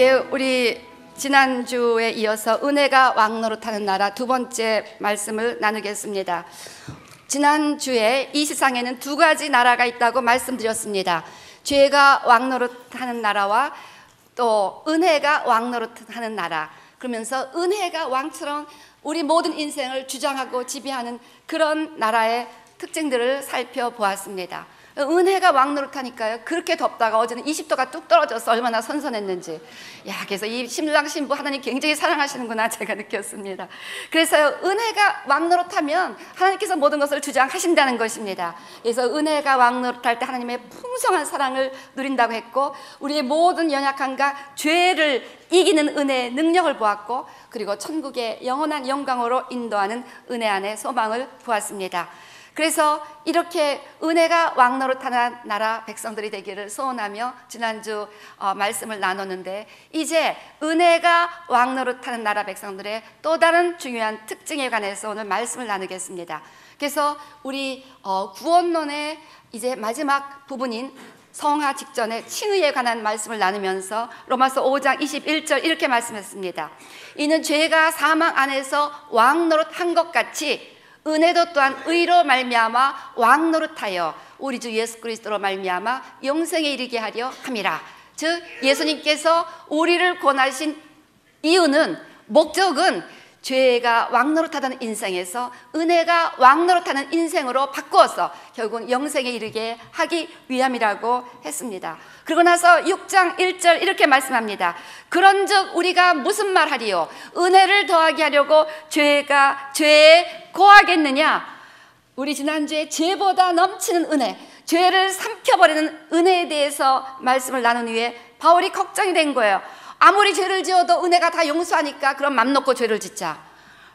예, 우리 지난주에 이어서 은혜가 왕노릇하는 나라 두 번째 말씀을 나누겠습니다. 지난주에 이 세상에는 두 가지 나라가 있다고 말씀드렸습니다. 죄가 왕노릇하는 나라와 또 은혜가 왕노릇하는 나라. 그러면서 은혜가 왕처럼 우리 모든 인생을 주장하고 지배하는 그런 나라의 특징들을 살펴보았습니다. 은혜가 왕노릇하니까요. 그렇게 덥다가 어제는 20도가 뚝 떨어져서 얼마나 선선했는지. 그래서 이 신랑 신부 하나님 굉장히 사랑하시는구나 제가 느꼈습니다. 그래서 은혜가 왕노릇하면 하나님께서 모든 것을 주장하신다는 것입니다. 그래서 은혜가 왕노릇할 때 하나님의 풍성한 사랑을 누린다고 했고, 우리의 모든 연약함과 죄를 이기는 은혜의 능력을 보았고, 그리고 천국의 영원한 영광으로 인도하는 은혜 안에 소망을 보았습니다. 그래서 이렇게 은혜가 왕노릇하는 나라 백성들이 되기를 소원하며 지난주 말씀을 나눴는데, 이제 은혜가 왕노릇하는 나라 백성들의 또 다른 중요한 특징에 관해서 오늘 말씀을 나누겠습니다. 그래서 우리 구원론의 이제 마지막 부분인 성화 직전에 칭의에 관한 말씀을 나누면서 로마서 5장 21절 이렇게 말씀했습니다. 이는 죄가 사망 안에서 왕노릇한 것 같이 은혜도 또한 의로 말미암아 왕노릇하여 우리 주 예수 그리스도로 말미암아 영생에 이르게 하려 함이라. 즉 예수님께서 우리를 구원하신 이유는, 목적은 죄가 왕노릇하던 인생에서 은혜가 왕노릇하는 인생으로 바꾸어서 결국은 영생에 이르게 하기 위함이라고 했습니다. 그러고 나서 6장 1절 이렇게 말씀합니다. 그런즉 우리가 무슨 말하리요? 은혜를 더하게 하려고 죄에 고하겠느냐? 우리 지난주에 죄보다 넘치는 은혜, 죄를 삼켜버리는 은혜에 대해서 말씀을 나눈 후에 바울이 걱정이 된 거예요. 아무리 죄를 지어도 은혜가 다 용서하니까 그럼 맘 놓고 죄를 짓자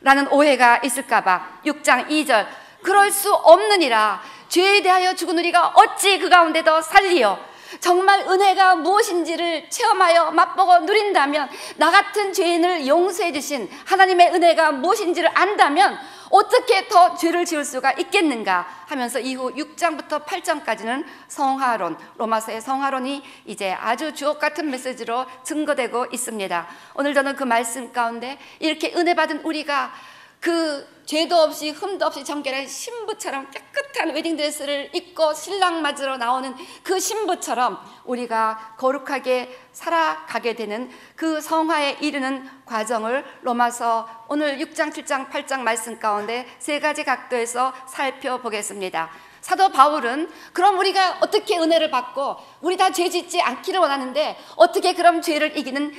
라는 오해가 있을까봐 6장 2절 그럴 수 없느니라. 죄에 대하여 죽은 우리가 어찌 그 가운데 더 살리요? 정말 은혜가 무엇인지를 체험하여 맛보고 누린다면, 나 같은 죄인을 용서해 주신 하나님의 은혜가 무엇인지를 안다면 어떻게 더 죄를 지을 수가 있겠는가 하면서 이후 6장부터 8장까지는 성화론, 로마서의 성화론이 이제 아주 주옥 같은 메시지로 증거되고 있습니다. 오늘 저는 그 말씀 가운데 이렇게 은혜 받은 우리가 그 죄도 없이 흠도 없이 정결한 신부처럼 깨끗한 웨딩드레스를 입고 신랑 맞으러 나오는 그 신부처럼 우리가 거룩하게 살아가게 되는 그 성화에 이르는 과정을 로마서 오늘 6장, 7장, 8장 말씀 가운데 세 가지 각도에서 살펴보겠습니다. 사도 바울은 그럼 우리가 어떻게 은혜를 받고 우리 다 죄 짓지 않기를 원하는데 어떻게 그럼 죄를 이기는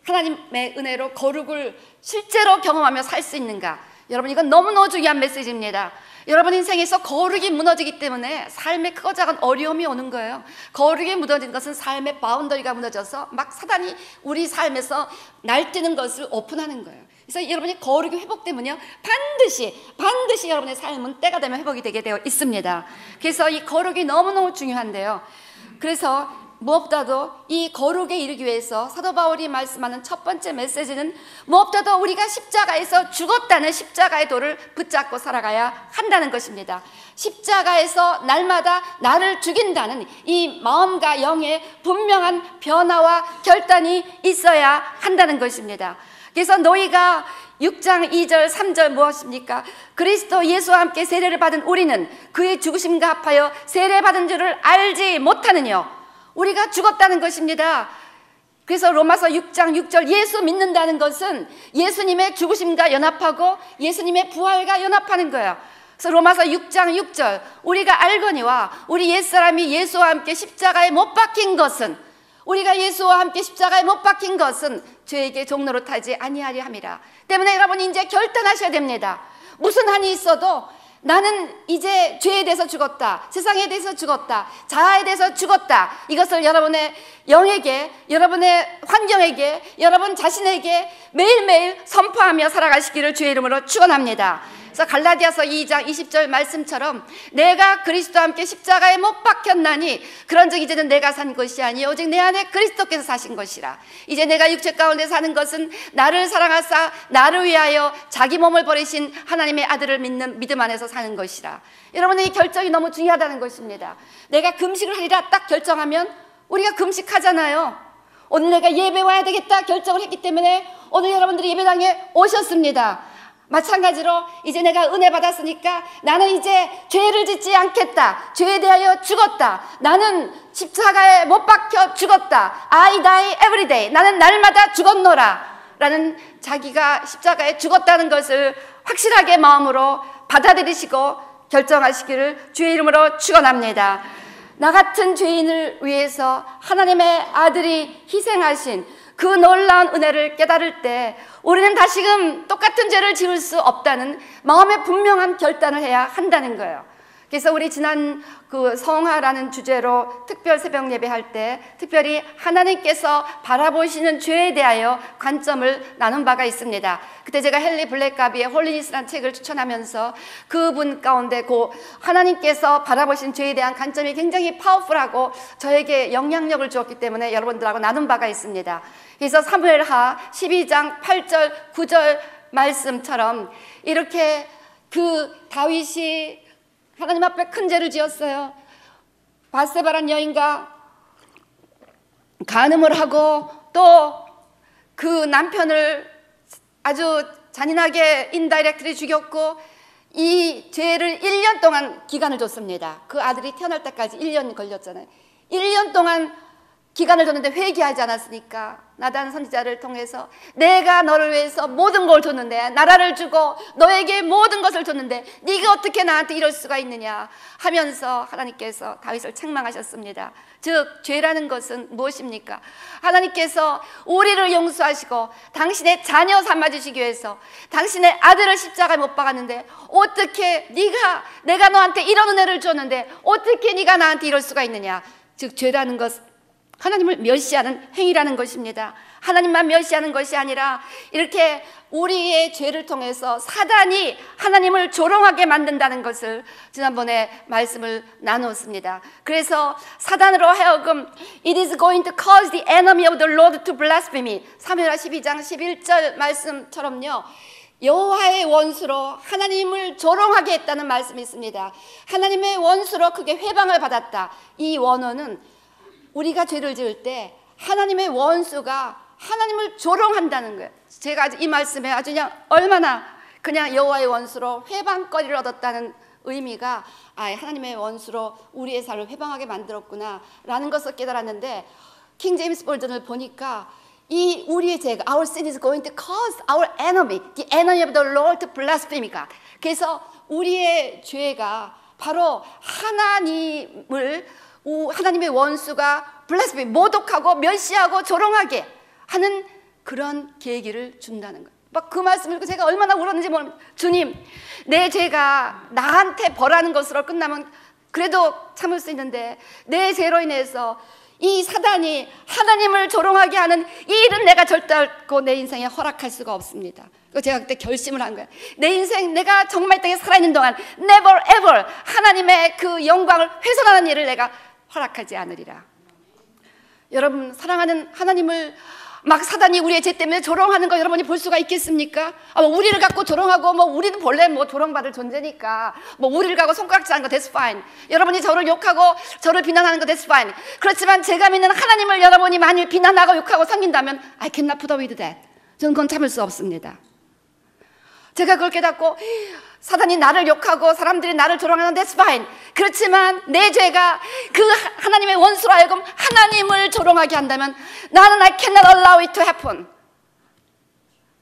하나님의 은혜로 거룩을 실제로 경험하며 살 수 있는가? 여러분, 이건 너무너무 중요한 메시지입니다. 여러분 인생에서 거룩이 무너지기 때문에 삶에 크고 작은 어려움이 오는 거예요. 거룩이 무너진 것은 삶의 바운더리가 무너져서 막 사단이 우리 삶에서 날뛰는 것을 오픈하는 거예요. 그래서 여러분이 거룩이 회복되면요, 반드시 여러분의 삶은 때가 되면 회복이 되게 되어 있습니다. 그래서 이 거룩이 너무너무 중요한데요. 그래서 무엇보다도 이 거룩에 이르기 위해서 사도 바울이 말씀하는 첫 번째 메시지는 무엇보다도 우리가 십자가에서 죽었다는 십자가의 도를 붙잡고 살아가야 한다는 것입니다. 십자가에서 날마다 나를 죽인다는 이 마음과 영의 분명한 변화와 결단이 있어야 한다는 것입니다. 그래서 너희가 6장 2절 3절 무엇입니까? 그리스도 예수와 함께 세례를 받은 우리는 그의 죽으심과 합하여 세례받은 줄을 알지 못하느냐? 우리가 죽었다는 것입니다. 그래서 로마서 6장 6절 예수 믿는다는 것은 예수님의 죽으심과 연합하고 예수님의 부활과 연합하는 거예요. 그래서 로마서 6장 6절 우리가 알거니와 우리 옛사람이 예수와 함께 십자가에 못 박힌 것은, 우리가 예수와 함께 십자가에 못 박힌 것은 죄에게 종노릇하지 아니하려 함이라. 때문에 여러분 이제 결단하셔야 됩니다. 무슨 한이 있어도 나는 이제 죄에 대해서 죽었다, 세상에 대해서 죽었다, 자아에 대해서 죽었다. 이것을 여러분의 영에게, 여러분의 환경에게, 여러분 자신에게 매일매일 선포하며 살아가시기를 주의 이름으로 축원합니다. 그래서 갈라디아서 2장 20절 말씀처럼 내가 그리스도와 함께 십자가에 못 박혔나니 그런즉 이제는 내가 산 것이 아니요 오직 내 안에 그리스도께서 사신 것이라. 이제 내가 육체 가운데 사는 것은 나를 사랑하사 나를 위하여 자기 몸을 버리신 하나님의 아들을 믿는 믿음 안에서 사는 것이라. 여러분의 이 결정이 너무 중요하다는 것입니다. 내가 금식을 하리라 딱 결정하면 우리가 금식하잖아요. 오늘 내가 예배 와야 되겠다 결정을 했기 때문에 오늘 여러분들이 예배당에 오셨습니다. 마찬가지로 이제 내가 은혜 받았으니까 나는 이제 죄를 짓지 않겠다. 죄에 대하여 죽었다. 나는 십자가에 못 박혀 죽었다. I die every day. 나는 날마다 죽었노라. 라는 자기가 십자가에 죽었다는 것을 확실하게 마음으로 받아들이시고 결정하시기를 주의 이름으로 축원합니다. 나 같은 죄인을 위해서 하나님의 아들이 희생하신 그 놀라운 은혜를 깨달을 때 우리는 다시금 똑같은 죄를 지을 수 없다는 마음의 분명한 결단을 해야 한다는 거예요. 그래서 우리 지난 그 성화라는 주제로 특별 새벽 예배할 때 특별히 하나님께서 바라보시는 죄에 대하여 관점을 나눈 바가 있습니다. 그때 제가 헨리 블랙가비의 홀리니스라는 책을 추천하면서 그분 가운데 그 하나님께서 바라보신 죄에 대한 관점이 굉장히 파워풀하고 저에게 영향력을 주었기 때문에 여러분들하고 나눈 바가 있습니다. 그래서 사무엘하 12장 8절 9절 말씀처럼 이렇게 그 다윗이 하나님 앞에 큰 죄를 지었어요. 바세바란 여인과 간음을 하고 또 그 남편을 아주 잔인하게 인다이렉트리 죽였고 이 죄를 1년 동안 기간을 줬습니다. 그 아들이 태어날 때까지 1년 걸렸잖아요. 1년 동안 기간을 줬는데 회개하지 않았으니까 나단 선지자를 통해서 내가 너를 위해서 모든 걸 줬는데 나라를 주고 너에게 모든 것을 줬는데 네가 어떻게 나한테 이럴 수가 있느냐 하면서 하나님께서 다윗을 책망하셨습니다. 즉 죄라는 것은 무엇입니까? 하나님께서 우리를 용서하시고 당신의 자녀 삼아주시기 위해서 당신의 아들을 십자가에 못 박았는데 어떻게 내가 너한테 이런 은혜를 줬는데 어떻게 네가 나한테 이럴 수가 있느냐. 즉 죄라는 것은 하나님을 멸시하는 행위라는 것입니다. 하나님만 멸시하는 것이 아니라 이렇게 우리의 죄를 통해서 사단이 하나님을 조롱하게 만든다는 것을 지난번에 말씀을 나누었습니다. 그래서 사단으로 하여금 It is going to cause the enemy of the Lord to blaspheme. 사무엘하 12장 11절 말씀처럼요. 여호와의 원수로 하나님을 조롱하게 했다는 말씀이 있습니다. 하나님의 원수로 그게 회방을 받았다. 이 원어는 우리가 죄를 지을 때 하나님의 원수가 하나님을 조롱한다는 거예요. 제가 이 말씀에 아주 그냥 얼마나 그냥 여호와의 원수로 회방거리를 얻었다는 의미가 하나님의 원수로 우리의 삶을 회방하게 만들었구나 라는 것을 깨달았는데 킹 제임스 버전을 보니까 이 우리의 죄가 Our sin is going to cause our enemy, the enemy of the Lord to blaspheme. 그래서 우리의 죄가 바로 하나님의 원수가 블레스미 모독하고 멸시하고 조롱하게 하는 그런 계기를 준다는 거예요. 막 그 말씀을 읽고 제가 얼마나 울었는지 모릅니다. 주님, 내 죄가 나한테 벌하는 것으로 끝나면 그래도 참을 수 있는데 내 죄로 인해서 이 사단이 하나님을 조롱하게 하는 이 일은 내가 절대로 내 인생에 허락할 수가 없습니다. 제가 그때 결심을 한 거예요. 내 인생 내가 정말 이 땅에 살아있는 동안 never ever 하나님의 그 영광을 훼손하는 일을 내가 허락하지 않으리라. 여러분 사랑하는 하나님을 막 사단이 우리의 죄 때문에 조롱하는 거 여러분이 볼 수가 있겠습니까? 우리를 갖고 조롱하고 우리는 본래 조롱받을 존재니까 우리를 갖고 손가락질 하는 거 that's fine. 여러분이 저를 욕하고 저를 비난하는 거 that's fine. 그렇지만 제가 믿는 하나님을 여러분이 만일 비난하고 욕하고 섬긴다면 I cannot put up with that. 저는 그건 참을 수 없습니다. 제가 그걸 깨닫고 사단이 나를 욕하고 사람들이 나를 조롱하는 that's fine. 그렇지만 내 죄가 그 하나님의 원수로 하여금 하나님을 조롱하게 한다면 나는 I cannot allow it to happen.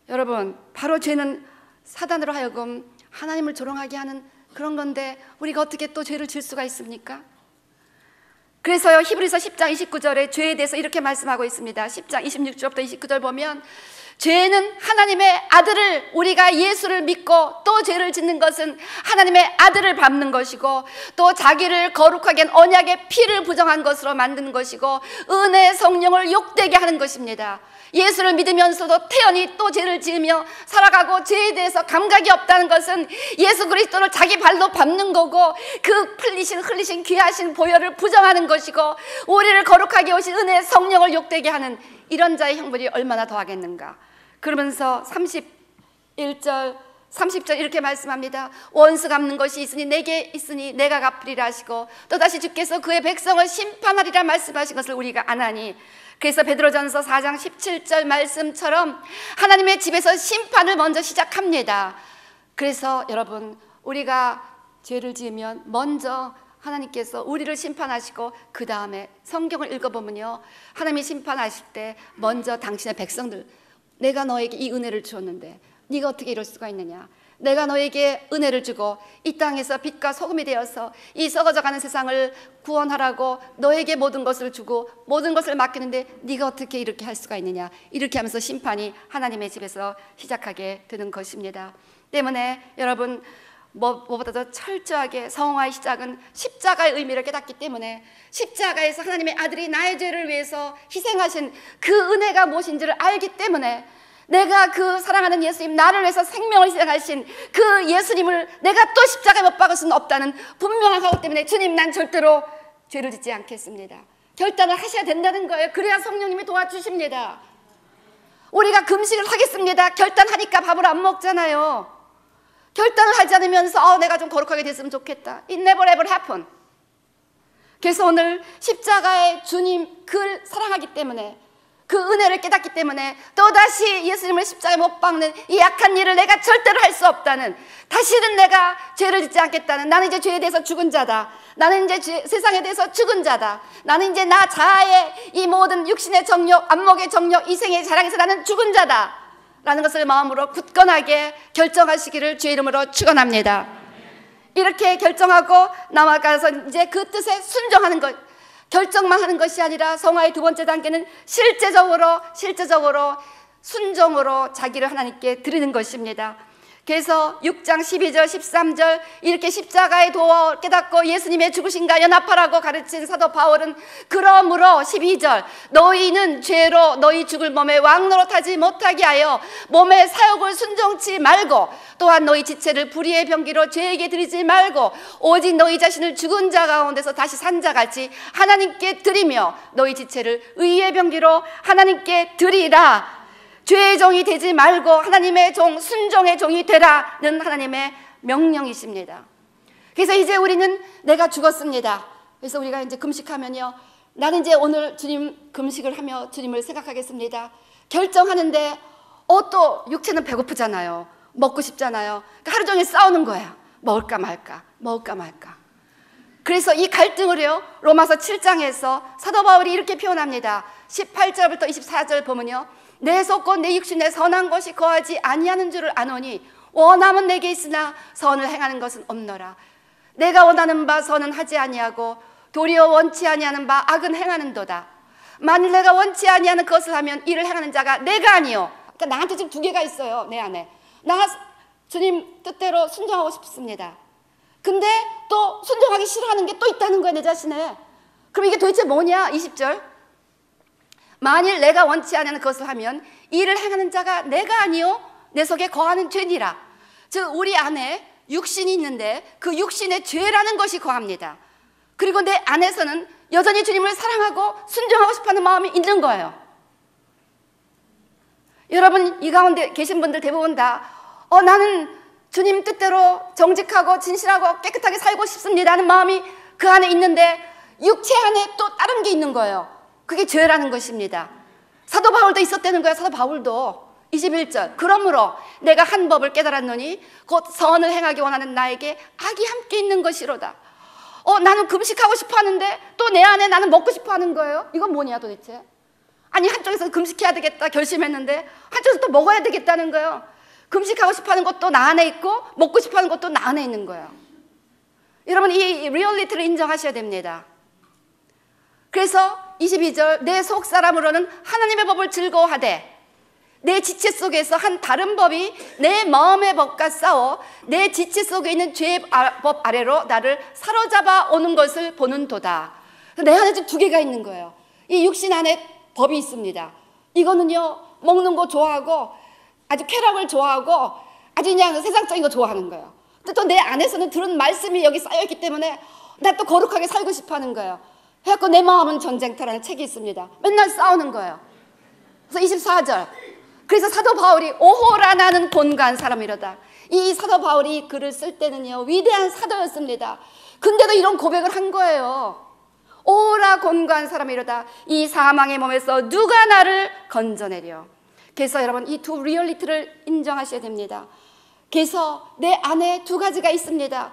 여러분 바로 죄는 사단으로 하여금 하나님을 조롱하게 하는 그런 건데 우리가 어떻게 또 죄를 질 수가 있습니까? 그래서요 히브리서 10장 29절에 죄에 대해서 이렇게 말씀하고 있습니다. 10장 26절부터 29절 보면 죄는 하나님의 아들을 우리가 예수를 믿고 또 죄를 짓는 것은 하나님의 아들을 밟는 것이고 또 자기를 거룩하게 한 언약의 피를 부정한 것으로 만드는 것이고 은혜의 성령을 욕되게 하는 것입니다. 예수를 믿으면서도 태연히 또 죄를 지으며 살아가고 죄에 대해서 감각이 없다는 것은 예수 그리스도를 자기 발로 밟는 거고 그 흘리신 귀하신 보혈을 부정하는 것이고 우리를 거룩하게 오신 은혜의 성령을 욕되게 하는 이런 자의 형벌이 얼마나 더하겠는가. 그러면서 31절 30절 이렇게 말씀합니다. 원수 갚는 것이 있으니 내게 있으니 내가 갚으리라 하시고 또다시 주께서 그의 백성을 심판하리라 말씀하신 것을 우리가 아나니 그래서 베드로전서 4장 17절 말씀처럼 하나님의 집에서 심판을 먼저 시작합니다. 그래서 여러분, 우리가 죄를 지으면 먼저 하나님께서 우리를 심판하시고 그 다음에 성경을 읽어보면요, 하나님이 심판하실 때 먼저 당신의 백성들, 내가 너에게 이 은혜를 주었는데 네가 어떻게 이럴 수가 있느냐, 내가 너에게 은혜를 주고 이 땅에서 빛과 소금이 되어서 이 썩어져가는 세상을 구원하라고 너에게 모든 것을 주고 모든 것을 맡기는데 네가 어떻게 이렇게 할 수가 있느냐, 이렇게 하면서 심판이 하나님의 집에서 시작하게 되는 것입니다. 때문에 여러분, 무엇보다도 철저하게 성화의 시작은 십자가의 의미를 깨닫기 때문에, 십자가에서 하나님의 아들이 나의 죄를 위해서 희생하신 그 은혜가 무엇인지를 알기 때문에, 내가 그 사랑하는 예수님, 나를 위해서 생명을 희생하신 그 예수님을 내가 또 십자가에 못 박을 수는 없다는 분명한 각오 때문에, 주님, 난 절대로 죄를 짓지 않겠습니다, 결단을 하셔야 된다는 거예요. 그래야 성령님이 도와주십니다. 우리가 금식을 하겠습니다, 결단하니까 밥을 안 먹잖아요. 결단을 하지 않으면서 내가 좀 거룩하게 됐으면 좋겠다, It never ever happen. 그래서 오늘 십자가의 주님 그를 사랑하기 때문에, 그 은혜를 깨닫기 때문에 또다시 예수님을 십자가에 못 박는 이 약한 일을 내가 절대로 할 수 없다는, 다시는 내가 죄를 짓지 않겠다는, 나는 이제 죄에 대해서 죽은 자다, 나는 이제 세상에 대해서 죽은 자다, 나는 이제 나 자아의 이 모든 육신의 정욕, 안목의 정욕, 이 생의 자랑에서 나는 죽은 자다 라는 것을 마음으로 굳건하게 결정하시기를 주의 이름으로 축원합니다. 이렇게 결정하고 나아가서 이제 그 뜻에 순종하는 것, 결정만 하는 것이 아니라 성화의 두 번째 단계는 실제적으로 순종으로 자기를 하나님께 드리는 것입니다. 그래서 6장 12절 13절 이렇게 십자가의 도를 깨닫고 예수님의 죽으심과 연합하라고 가르친 사도 바울은, 그러므로 12절 너희는 죄로 너희 죽을 몸에 왕노릇하지 못하게 하여 몸의 사욕을 순종치 말고, 또한 너희 지체를 불의의 병기로 죄에게 드리지 말고 오직 너희 자신을 죽은 자 가운데서 다시 산 자같이 하나님께 드리며 너희 지체를 의의 병기로 하나님께 드리라. 죄의 종이 되지 말고 하나님의 종, 순종의 종이 되라는 하나님의 명령이십니다. 그래서 이제 우리는 내가 죽었습니다. 그래서 우리가 이제 금식하면요, 나는 이제 오늘 주님 금식을 하며 주님을 생각하겠습니다 결정하는데, 또 육체는 배고프잖아요, 먹고 싶잖아요. 그러니까 하루 종일 싸우는 거야. 먹을까 말까, 먹을까 말까. 그래서 이 갈등을요, 로마서 7장에서 사도 바울이 이렇게 표현합니다. 18절부터 24절 보면요, 내 속고 내 육신에 선한 것이 거하지 아니하는 줄을 아노니 원함은 내게 있으나 선을 행하는 것은 없노라. 내가 원하는 바 선은 하지 아니하고 도리어 원치 아니하는 바 악은 행하는도다. 만일 내가 원치 아니하는 것을 하면 이를 행하는 자가 내가 아니요. 그러니까 나한테 지금 두 개가 있어요, 내 안에. 나 주님 뜻대로 순종하고 싶습니다. 근데 또 순종하기 싫어하는 게 또 있다는 거야, 내 자신에. 그럼 이게 도대체 뭐냐? 20절 만일 내가 원치 않는 것을 하면 이를 행하는 자가 내가 아니요 내 속에 거하는 죄니라. 즉 우리 안에 육신이 있는데 그 육신의 죄라는 것이 거합니다. 그리고 내 안에서는 여전히 주님을 사랑하고 순종하고 싶어하는 마음이 있는 거예요. 여러분, 이 가운데 계신 분들 대부분 다 나는 주님 뜻대로 정직하고 진실하고 깨끗하게 살고 싶습니다 하는 마음이 그 안에 있는데, 육체 안에 또 다른 게 있는 거예요. 그게 죄라는 것입니다. 사도 바울도 있었다는 거예요. 사도 바울도 21절 그러므로 내가 한 법을 깨달았노니 곧 선을 행하기 원하는 나에게 악이 함께 있는 것이로다. 나는 금식하고 싶어 하는데 또 내 안에 나는 먹고 싶어 하는 거예요. 이건 뭐냐 도대체. 아니, 한쪽에서 금식해야 되겠다 결심했는데 한쪽에서 또 먹어야 되겠다는 거예요. 금식하고 싶어 하는 것도 나 안에 있고 먹고 싶어 하는 것도 나 안에 있는 거예요. 여러분, 이 리얼리티를 인정하셔야 됩니다. 그래서 22절 내 속사람으로는 하나님의 법을 즐거워하되 내 지체 속에서 한 다른 법이 내 마음의 법과 싸워 내 지체 속에 있는 죄의 법 아래로 나를 사로잡아 오는 것을 보는도다. 내 안에 지금 두 개가 있는 거예요. 이 육신 안에 법이 있습니다. 이거는요, 먹는 거 좋아하고 아주 쾌락을 좋아하고 아주 그냥 세상적인 거 좋아하는 거예요. 근데 또 내 안에서는 들은 말씀이 여기 쌓여있기 때문에 나 또 거룩하게 살고 싶어 하는 거예요. 그래서 내 마음은 전쟁터라는 책이 있습니다. 맨날 싸우는 거예요. 그래서 24절 그래서 사도 바울이 오호라 나는 곤고한 사람이로다. 이 사도 바울이 글을 쓸 때는요, 위대한 사도였습니다. 근데도 이런 고백을 한 거예요. 오라 곤고한 사람이로다. 이 사망의 몸에서 누가 나를 건져내려. 그래서 여러분 이 두 리얼리티를 인정하셔야 됩니다. 그래서 내 안에 두 가지가 있습니다.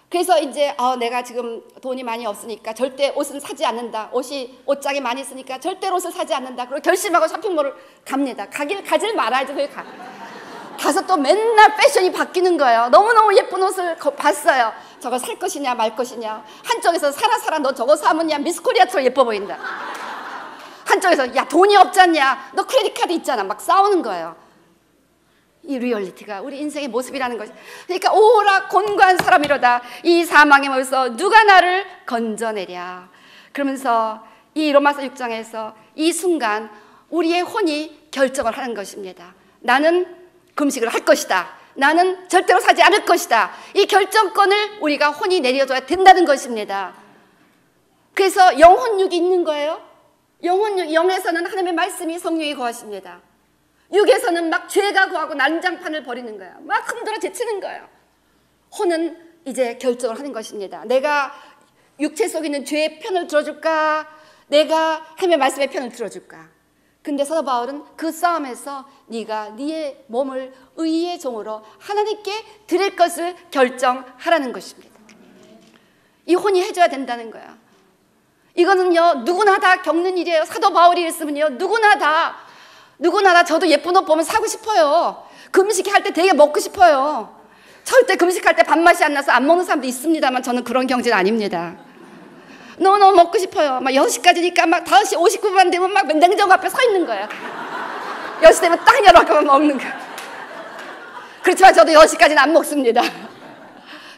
그래서 이제 내가 지금 돈이 많이 없으니까 절대 옷은 사지 않는다. 옷장이 많이 있으니까 절대로 옷을 사지 않는다. 그리고 결심하고 쇼핑몰을 갑니다. 가질 말아야지. 왜 가? 가서 또 맨날 패션이 바뀌는 거예요. 너무너무 예쁜 옷을 봤어요. 저거 살 것이냐 말 것이냐. 한쪽에서 사라 너 저거 사면 야 미스 코리아처럼 예뻐 보인다. 한쪽에서 야 돈이 없잖냐, 너 크레딧 카드 있잖아. 막 싸우는 거예요. 이 리얼리티가 우리 인생의 모습이라는 것이. 그러니까 오라 곤고한 사람이로다. 이 사망의 몸에서 누가 나를 건져내랴. 그러면서 이 로마서 6장에서 이 순간 우리의 혼이 결정을 하는 것입니다. 나는 금식을 할 것이다. 나는 절대로 사지 않을 것이다. 이 결정권을 우리가 혼이 내려줘야 된다는 것입니다. 그래서 영혼육이 있는 거예요. 영에서는 하나님의 말씀이 성령이 거하십니다. 육에서는 막 죄가 거하고 난장판을 벌이는 거예요. 막 흔들어 제치는 거예요. 혼은 이제 결정을 하는 것입니다. 내가 육체 속에 있는 죄의 편을 들어줄까? 내가 하나님의 말씀의 편을 들어줄까? 근데 사도 바울은 그 싸움에서 네가 네의 몸을 의의 종으로 하나님께 드릴 것을 결정하라는 것입니다. 이 혼이 해줘야 된다는 거야. 이거는요 누구나 다 겪는 일이에요. 사도 바울이 했으면요 누구나 다 저도 예쁜 옷 보면 사고 싶어요. 금식할 때 되게 먹고 싶어요. 절대 금식할 때 밥맛이 안 나서 안 먹는 사람도 있습니다만 저는 그런 경지는 아닙니다. 너무 먹고 싶어요. 막 6시까지니까 막 5시 59분 되면 막 냉장고 앞에 서 있는 거예요. 6시 되면 딱 열어갖고 먹는 거예요. 그렇지만 저도 6시까지는 안 먹습니다.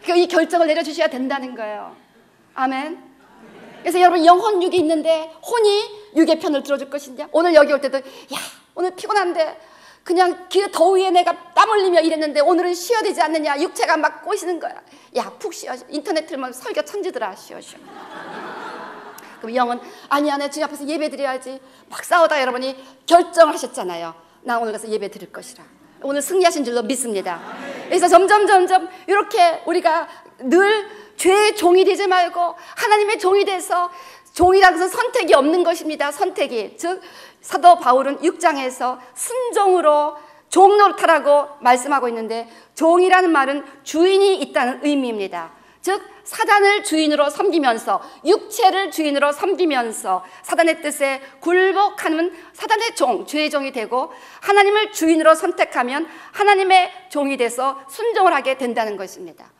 그러니까 이 결정을 내려주셔야 된다는 거예요. 아멘. 그래서 여러분 영혼육이 있는데 혼이 육의 편을 들어줄 것인데, 오늘 여기 올 때도 야 오늘 피곤한데 그냥 그 더위에 내가 땀 흘리며 일했는데 오늘은 쉬어야 되지 않느냐. 육체가 막 꼬시는 거야. 야 푹 쉬어. 인터넷 틀면 설교 천지더라. 쉬어. 그럼 영은 아니야 내 주님 앞에서 예배 드려야지. 막 싸우다 여러분이 결정을 하셨잖아요. 나 오늘 가서 예배 드릴 것이라. 오늘 승리하신 줄로 믿습니다. 그래서 점점 이렇게 우리가 늘 죄의 종이 되지 말고 하나님의 종이 돼서, 종이라는 것은 선택이 없는 것입니다. 선택이. 즉 사도 바울은 6장에서 순종으로 종노릇하라고 말씀하고 있는데, 종이라는 말은 주인이 있다는 의미입니다. 즉 사단을 주인으로 섬기면서, 육체를 주인으로 섬기면서 사단의 뜻에 굴복하는 사단의 종, 죄의 종이 되고, 하나님을 주인으로 선택하면 하나님의 종이 돼서 순종을 하게 된다는 것입니다.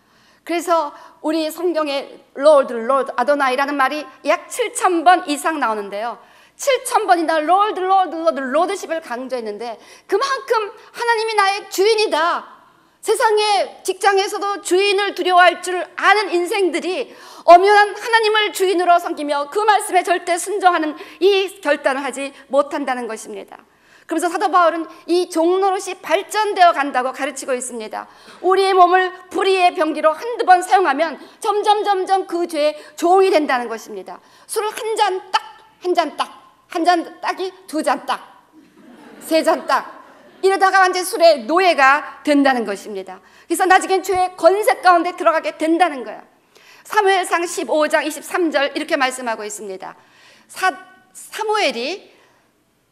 그래서 우리 성경에 Lord, Lord, 아도나이라는 말이 약 7,000번 이상 나오는데요. 7,000번이나 Lord, Lord, Lord, Lordship을 강조했는데 그만큼 하나님이 나의 주인이다. 세상의 직장에서도 주인을 두려워할 줄 아는 인생들이 엄연한 하나님을 주인으로 섬기며 그 말씀에 절대 순종하는 이 결단을 하지 못한다는 것입니다. 그래서 사도 바울은 이 종노릇이 발전되어 간다고 가르치고 있습니다. 우리의 몸을 불의의 병기로 한두 번 사용하면 점점 그 죄의 종이 된다는 것입니다. 술을 한 잔 딱, 한 잔 딱, 한 잔 딱이 두 잔 딱, 세 잔 딱, 이러다가 완전 술의 노예가 된다는 것입니다. 그래서 나중엔 죄의 권세 가운데 들어가게 된다는 거예요. 사무엘상 15장 23절 이렇게 말씀하고 있습니다. 사무엘이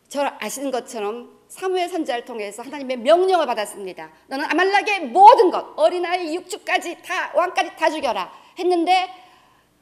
저를 아시는 것처럼 사무엘 선지자를 통해서 하나님의 명령을 받았습니다. 너는 아말렉의 모든 것, 어린아이 육축까지 다, 왕까지 다 죽여라 했는데,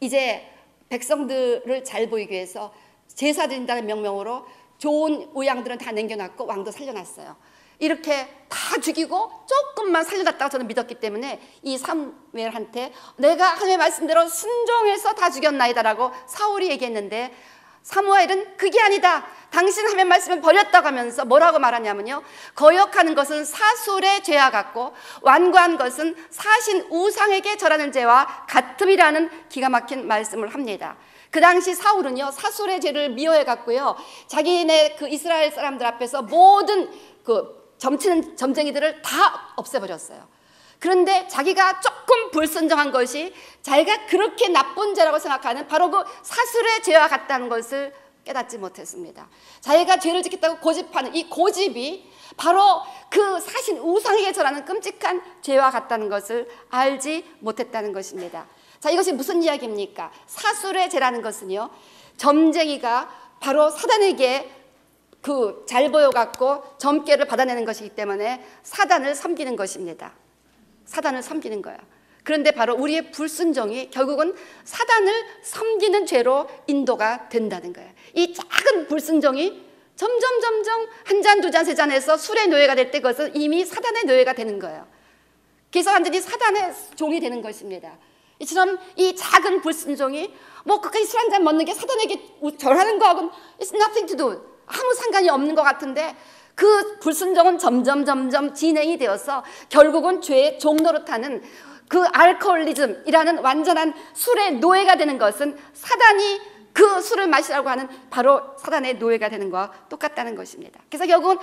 이제 백성들을 잘 보이기 위해서 제사 드린다는 명령으로 좋은 우양들은 다 남겨놨고 왕도 살려놨어요. 이렇게 다 죽이고 조금만 살려놨다고 저는 믿었기 때문에 이 사무엘한테 내가 하나님의 말씀대로 순종해서 다 죽였나이다라고 사울이 얘기했는데, 사무엘은 그게 아니다. 당신 하나님의 말씀을 버렸다고 하면서 뭐라고 말하냐면요, 거역하는 것은 사술의 죄와 같고 완고한 것은 사신 우상에게 절하는 죄와 같음이라는 기가 막힌 말씀을 합니다. 그 당시 사울은요 사술의 죄를 미워해 갔고요, 자기네 그 이스라엘 사람들 앞에서 모든 그 점치는 점쟁이들을 다 없애버렸어요. 그런데 자기가 조금 불순종한 것이 자기가 그렇게 나쁜 죄라고 생각하는 바로 그 사술의 죄와 같다는 것을 깨닫지 못했습니다. 자기가 죄를 짓겠다고 고집하는 이 고집이 바로 그 사신 우상에게 절하는 끔찍한 죄와 같다는 것을 알지 못했다는 것입니다. 자, 이것이 무슨 이야기입니까? 사술의 죄라는 것은요, 점쟁이가 바로 사단에게 그 잘 보여갖고 점괘를 받아내는 것이기 때문에 사단을 섬기는 것입니다. 사단을 섬기는 거예요. 그런데 바로 우리의 불순종이 결국은 사단을 섬기는 죄로 인도가 된다는 거예요. 이 작은 불순종이 점점 한 잔, 두 잔, 세 잔에서 술의 노예가 될 때 그것은 이미 사단의 노예가 되는 거예요. 그래서 완전히 사단의 종이 되는 것입니다. 이처럼 이 작은 불순종이 뭐 끝까지 술 한 잔 먹는 게 사단에게 절하는 거하고는 it's nothing to do, 아무 상관이 없는 것 같은데 그 불순종은 점점 진행이 되어서 결국은 죄의 종노릇하는 그 알코올리즘이라는 완전한 술의 노예가 되는 것은 사단이 그 술을 마시라고 하는 바로 사단의 노예가 되는 것과 똑같다는 것입니다. 그래서 결국은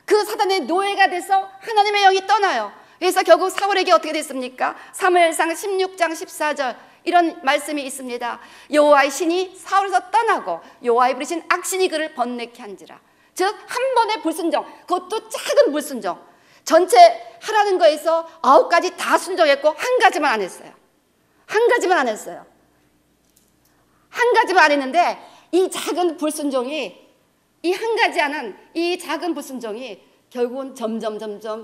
그 사단의 노예가 돼서 하나님의 영이 떠나요. 그래서 결국 사울에게 어떻게 됐습니까? 사무엘상 16장 14절 이런 말씀이 있습니다. 여호와의 신이 사울에서 떠나고 여호와의 부르신 악신이 그를 번뇌케 한지라. 즉 한 번의 불순종, 그것도 작은 불순종, 전체 하라는 거에서 9가지 다 순종했고 한 가지만 안 했어요. 한 가지만 안 했어요. 한 가지만 안 했는데 이 작은 불순종이, 이 한 가지 하는 이 작은 불순종이 결국은 점점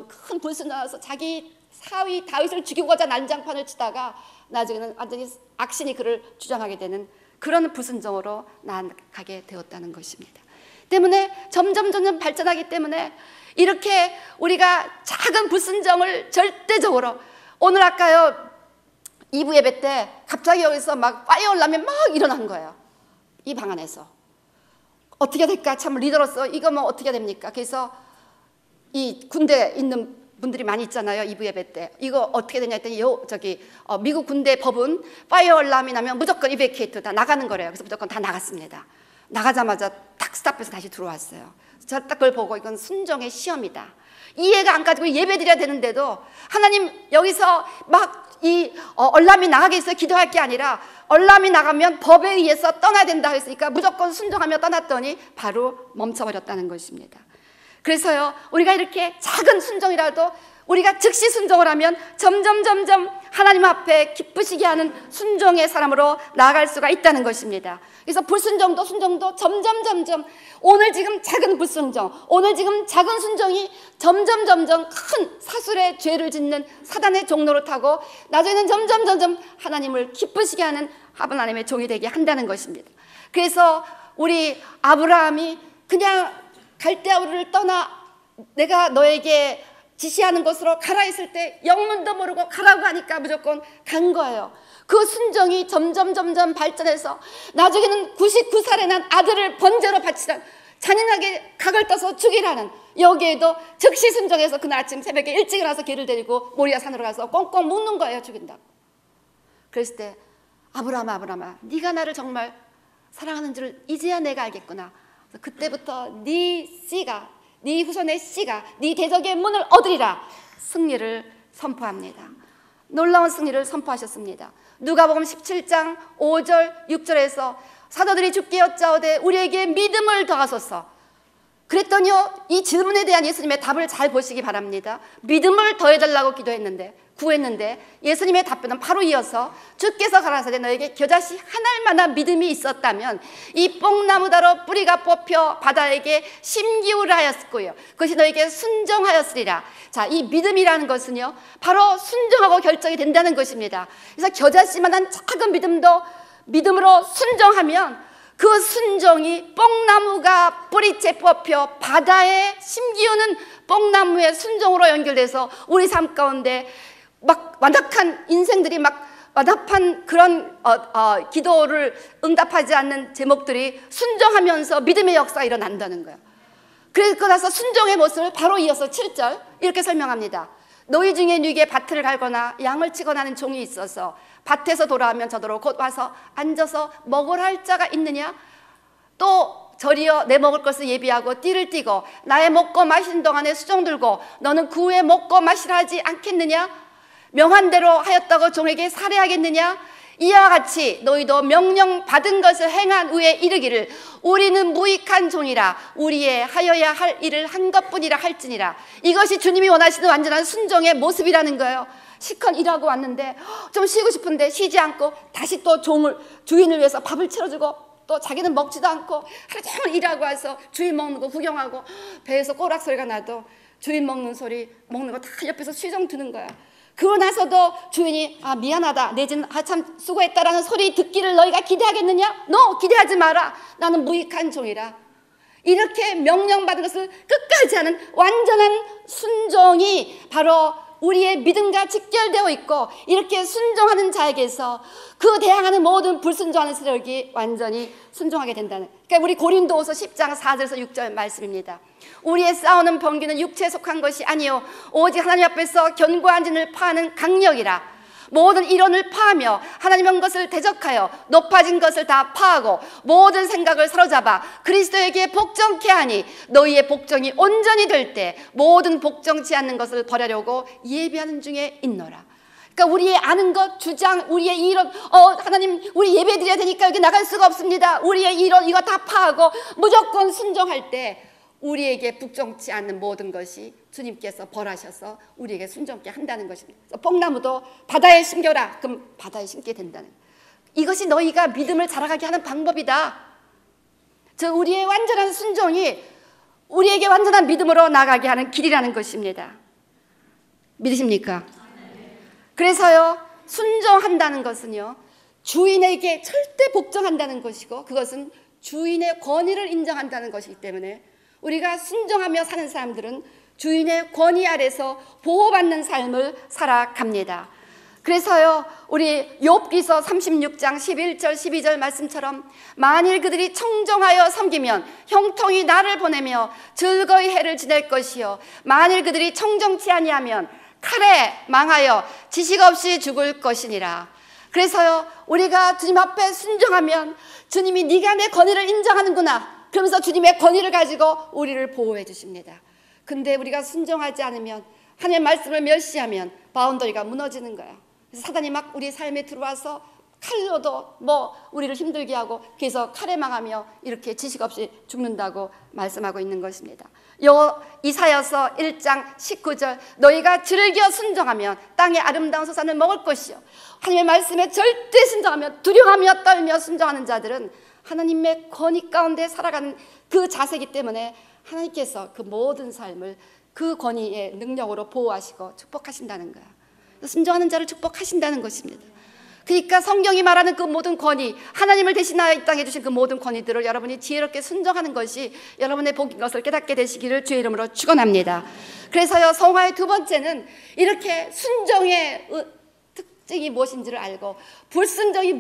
큰 불순종에서 자기 사위 다윗을 죽이고자 난장판을 치다가 나중에는 완전히 악신이 그를 주장하게 되는 그런 불순종으로 나아가게 되었다는 것입니다. 때문에 점점 발전하기 때문에 이렇게 우리가 작은 불순종을 절대적으로, 오늘 아까요 2부 예배 때 갑자기 여기서 막 파이어 올라면 막 일어난 거예요. 이 방 안에서 어떻게 될까, 참 리더로서 이거 뭐 어떻게 됩니까? 그래서 이 군대에 있는 분들이 많이 있잖아요. 2부 예배 때 이거 어떻게 되냐 했더니 미국 군대 법은 파이어 알람이 나면 무조건 이베케이트 다 나가는 거래요. 그래서 무조건 다 나갔습니다. 나가자마자 딱 스탑해서 다시 들어왔어요. 저 딱 그걸 보고 이건 순종의 시험이다, 이해가 안 가지고 예배 드려야 되는데도 하나님 여기서 막 이 얼람이 나가게 해서 기도할 게 아니라 얼람이 나가면 법에 의해서 떠나야 된다 했으니까 무조건 순종하며 떠났더니 바로 멈춰버렸다는 것입니다. 그래서요, 우리가 이렇게 작은 순종이라도 우리가 즉시 순종을 하면 점점 하나님 앞에 기쁘시게 하는 순종의 사람으로 나아갈 수가 있다는 것입니다. 그래서 불순종도 순종도 점점 오늘 지금 작은 불순종, 오늘 지금 작은 순종이 점점 큰 사술의 죄를 짓는 사단의 종로를 타고 나중에는 점점 하나님을 기쁘시게 하는 하나님의 종이 되게 한다는 것입니다. 그래서 우리 아브라함이 그냥 갈대아 우르를 떠나 내가 너에게 지시하는 곳으로 가라 했을 때 영문도 모르고 가라고 하니까 무조건 간 거예요. 그 순종이 점점 발전해서 나중에는 99살에 난 아들을 번제로 바치란, 잔인하게 각을 떠서 죽이라는, 여기에도 즉시 순종해서 그날 아침 새벽에 일찍 일어나서 개를 데리고 모리아 산으로 가서 꽁꽁 묶는 거예요. 죽인다고. 그랬을 때 아브라함아 네가 나를 정말 사랑하는 줄을 이제야 내가 알겠구나. 그래서 그때부터 네 씨가, 네 후손의 씨가 네 대적의 문을 얻으리라 승리를 선포합니다. 놀라운 승리를 선포하셨습니다. 누가복음 17장 5절 6절에서 사도들이 주께 여짜오되 우리에게 믿음을 더하소서. 그랬더니요, 이 질문에 대한 예수님의 답을 잘 보시기 바랍니다. 믿음을 더해달라고 구했는데 예수님의 답변은 바로 이어서 주께서 가라사대 너에게 겨자씨 한 알만한 믿음이 있었다면 이 뽕나무다로 뿌리가 뽑혀 바다에게 심기울을 하였고요, 그것이 너에게 순종하였으리라. 자, 이 믿음이라는 것은요 바로 순종하고 결정이 된다는 것입니다. 그래서 겨자씨만한 작은 믿음도 믿음으로 순종하면 그 순종이 뽕나무가 뿌리째 뽑혀 바다에 심기우는 뽕나무의 순종으로 연결돼서 우리 삶 가운데 막 완악한 인생들이 막 완악한 그런 기도를 응답하지 않는 제목들이 순종하면서 믿음의 역사가 일어난다는 거예요. 그러고 나서 순종의 모습을 바로 이어서 7절 이렇게 설명합니다. 너희 중에 누구에게 밭을 갈거나 양을 치거나 하는 종이 있어서 밭에서 돌아오면 저더러 곧 와서 앉아서 먹으라 할 자가 있느냐? 또 저리여 내 먹을 것을 예비하고 띠를 띠고 나의 먹고 마시는 동안에 수종 들고 너는 그 후에 먹고 마시라 하지 않겠느냐? 명한 대로 하였다고 종에게 살해하겠느냐? 이와 같이 너희도 명령 받은 것을 행한 후에 이르기를 우리는 무익한 종이라 우리의 하여야 할 일을 한 것뿐이라 할지니라. 이것이 주님이 원하시는 완전한 순종의 모습이라는 거예요. 시컨 일하고 왔는데 좀 쉬고 싶은데 쉬지 않고 다시 또 주인을 위해서 밥을 차려주고 또 자기는 먹지도 않고 하루 종일 일하고 와서 주인 먹는 거 구경하고 배에서 꼬락 소리가 나도 주인 먹는 거 다 옆에서 시정 드는 거야. 그러고 나서도 주인이 미안하다, 내 집 참 수고했다라는 소리 듣기를 너희가 기대하겠느냐? 너 기대하지 마라. 나는 무익한 종이라. 이렇게 명령받은 것을 끝까지 하는 완전한 순종이 바로 우리의 믿음과 직결되어 있고, 이렇게 순종하는 자에게서 그 대항하는 모든 불순종하는 세력이 완전히 순종하게 된다는, 그러니까 우리 고린도후서 10장 4절에서 6절 말씀입니다. 우리의 싸우는 번기는 육체에 속한 것이 아니요 오직 하나님 앞에서 견고한 진을 파하는 강력이라. 모든 이론을 파하며 하나님의 것을 대적하여 높아진 것을 다 파하고 모든 생각을 사로잡아 그리스도에게 복종케 하니 너희의 복종이 온전히 될 때 모든 복종치 않는 것을 버리려고 예비하는 중에 있노라. 그러니까 우리의 아는 것, 주장, 우리의 이론, 하나님 우리 예배 드려야 되니까 여기 나갈 수가 없습니다. 우리의 이론 이거 다 파하고 무조건 순종할 때 우리에게 복종치 않는 모든 것이 주님께서 벌하셔서 우리에게 순종케 한다는 것입니다. 뽕나무도 바다에 심겨라. 그럼 바다에 심게 된다는 거예요. 이것이 너희가 믿음을 자라가게 하는 방법이다. 우리의 완전한 순종이 우리에게 완전한 믿음으로 나가게 하는 길이라는 것입니다. 믿으십니까? 그래서요, 순종한다는 것은요, 주인에게 절대 복종한다는 것이고, 그것은 주인의 권위를 인정한다는 것이기 때문에 우리가 순종하며 사는 사람들은 주인의 권위 아래서 보호받는 삶을 살아갑니다. 그래서요, 우리 욥기서 36장 11절 12절 말씀처럼 만일 그들이 청종하여 섬기면 형통이 나를 보내며 즐거이 해를 지낼 것이요 만일 그들이 청종치 아니하면 칼에 망하여 지식 없이 죽을 것이니라. 그래서요, 우리가 주님 앞에 순종하면 주님이 네가 내 권위를 인정하는구나 그러면서 주님의 권위를 가지고 우리를 보호해 주십니다. 근데 우리가 순종하지 않으면, 하나님의 말씀을 멸시하면 바운더리가 무너지는 거예요. 그래서 사단이 막 우리 삶에 들어와서 칼로도 우리를 힘들게 하고, 그래서 칼에 망하며 이렇게 지식 없이 죽는다고 말씀하고 있는 것입니다. 이사야서 1장 19절 너희가 즐겨 순종하면 땅의 아름다운 소산을 먹을 것이요 하나님의 말씀에 절대 순종하며 두려워하며 떨며 순종하는 자들은 하나님의 권위 가운데 살아가는 그 자세이기 때문에 하나님께서 그 모든 삶을 그 권위의 능력으로 보호하시고 축복하신다는 거야. 순종하는 자를 축복하신다는 것입니다. 그러니까 성경이 말하는 그 모든 권위, 하나님을 대신하여 이 땅에 주신 그 모든 권위들을 여러분이 지혜롭게 순종하는 것이 여러분의 복인 것을 깨닫게 되시기를 주의 이름으로 축원합니다. 그래서요, 성화의 두 번째는 이렇게 순종의 특징이 무엇인지를 알고 불순종이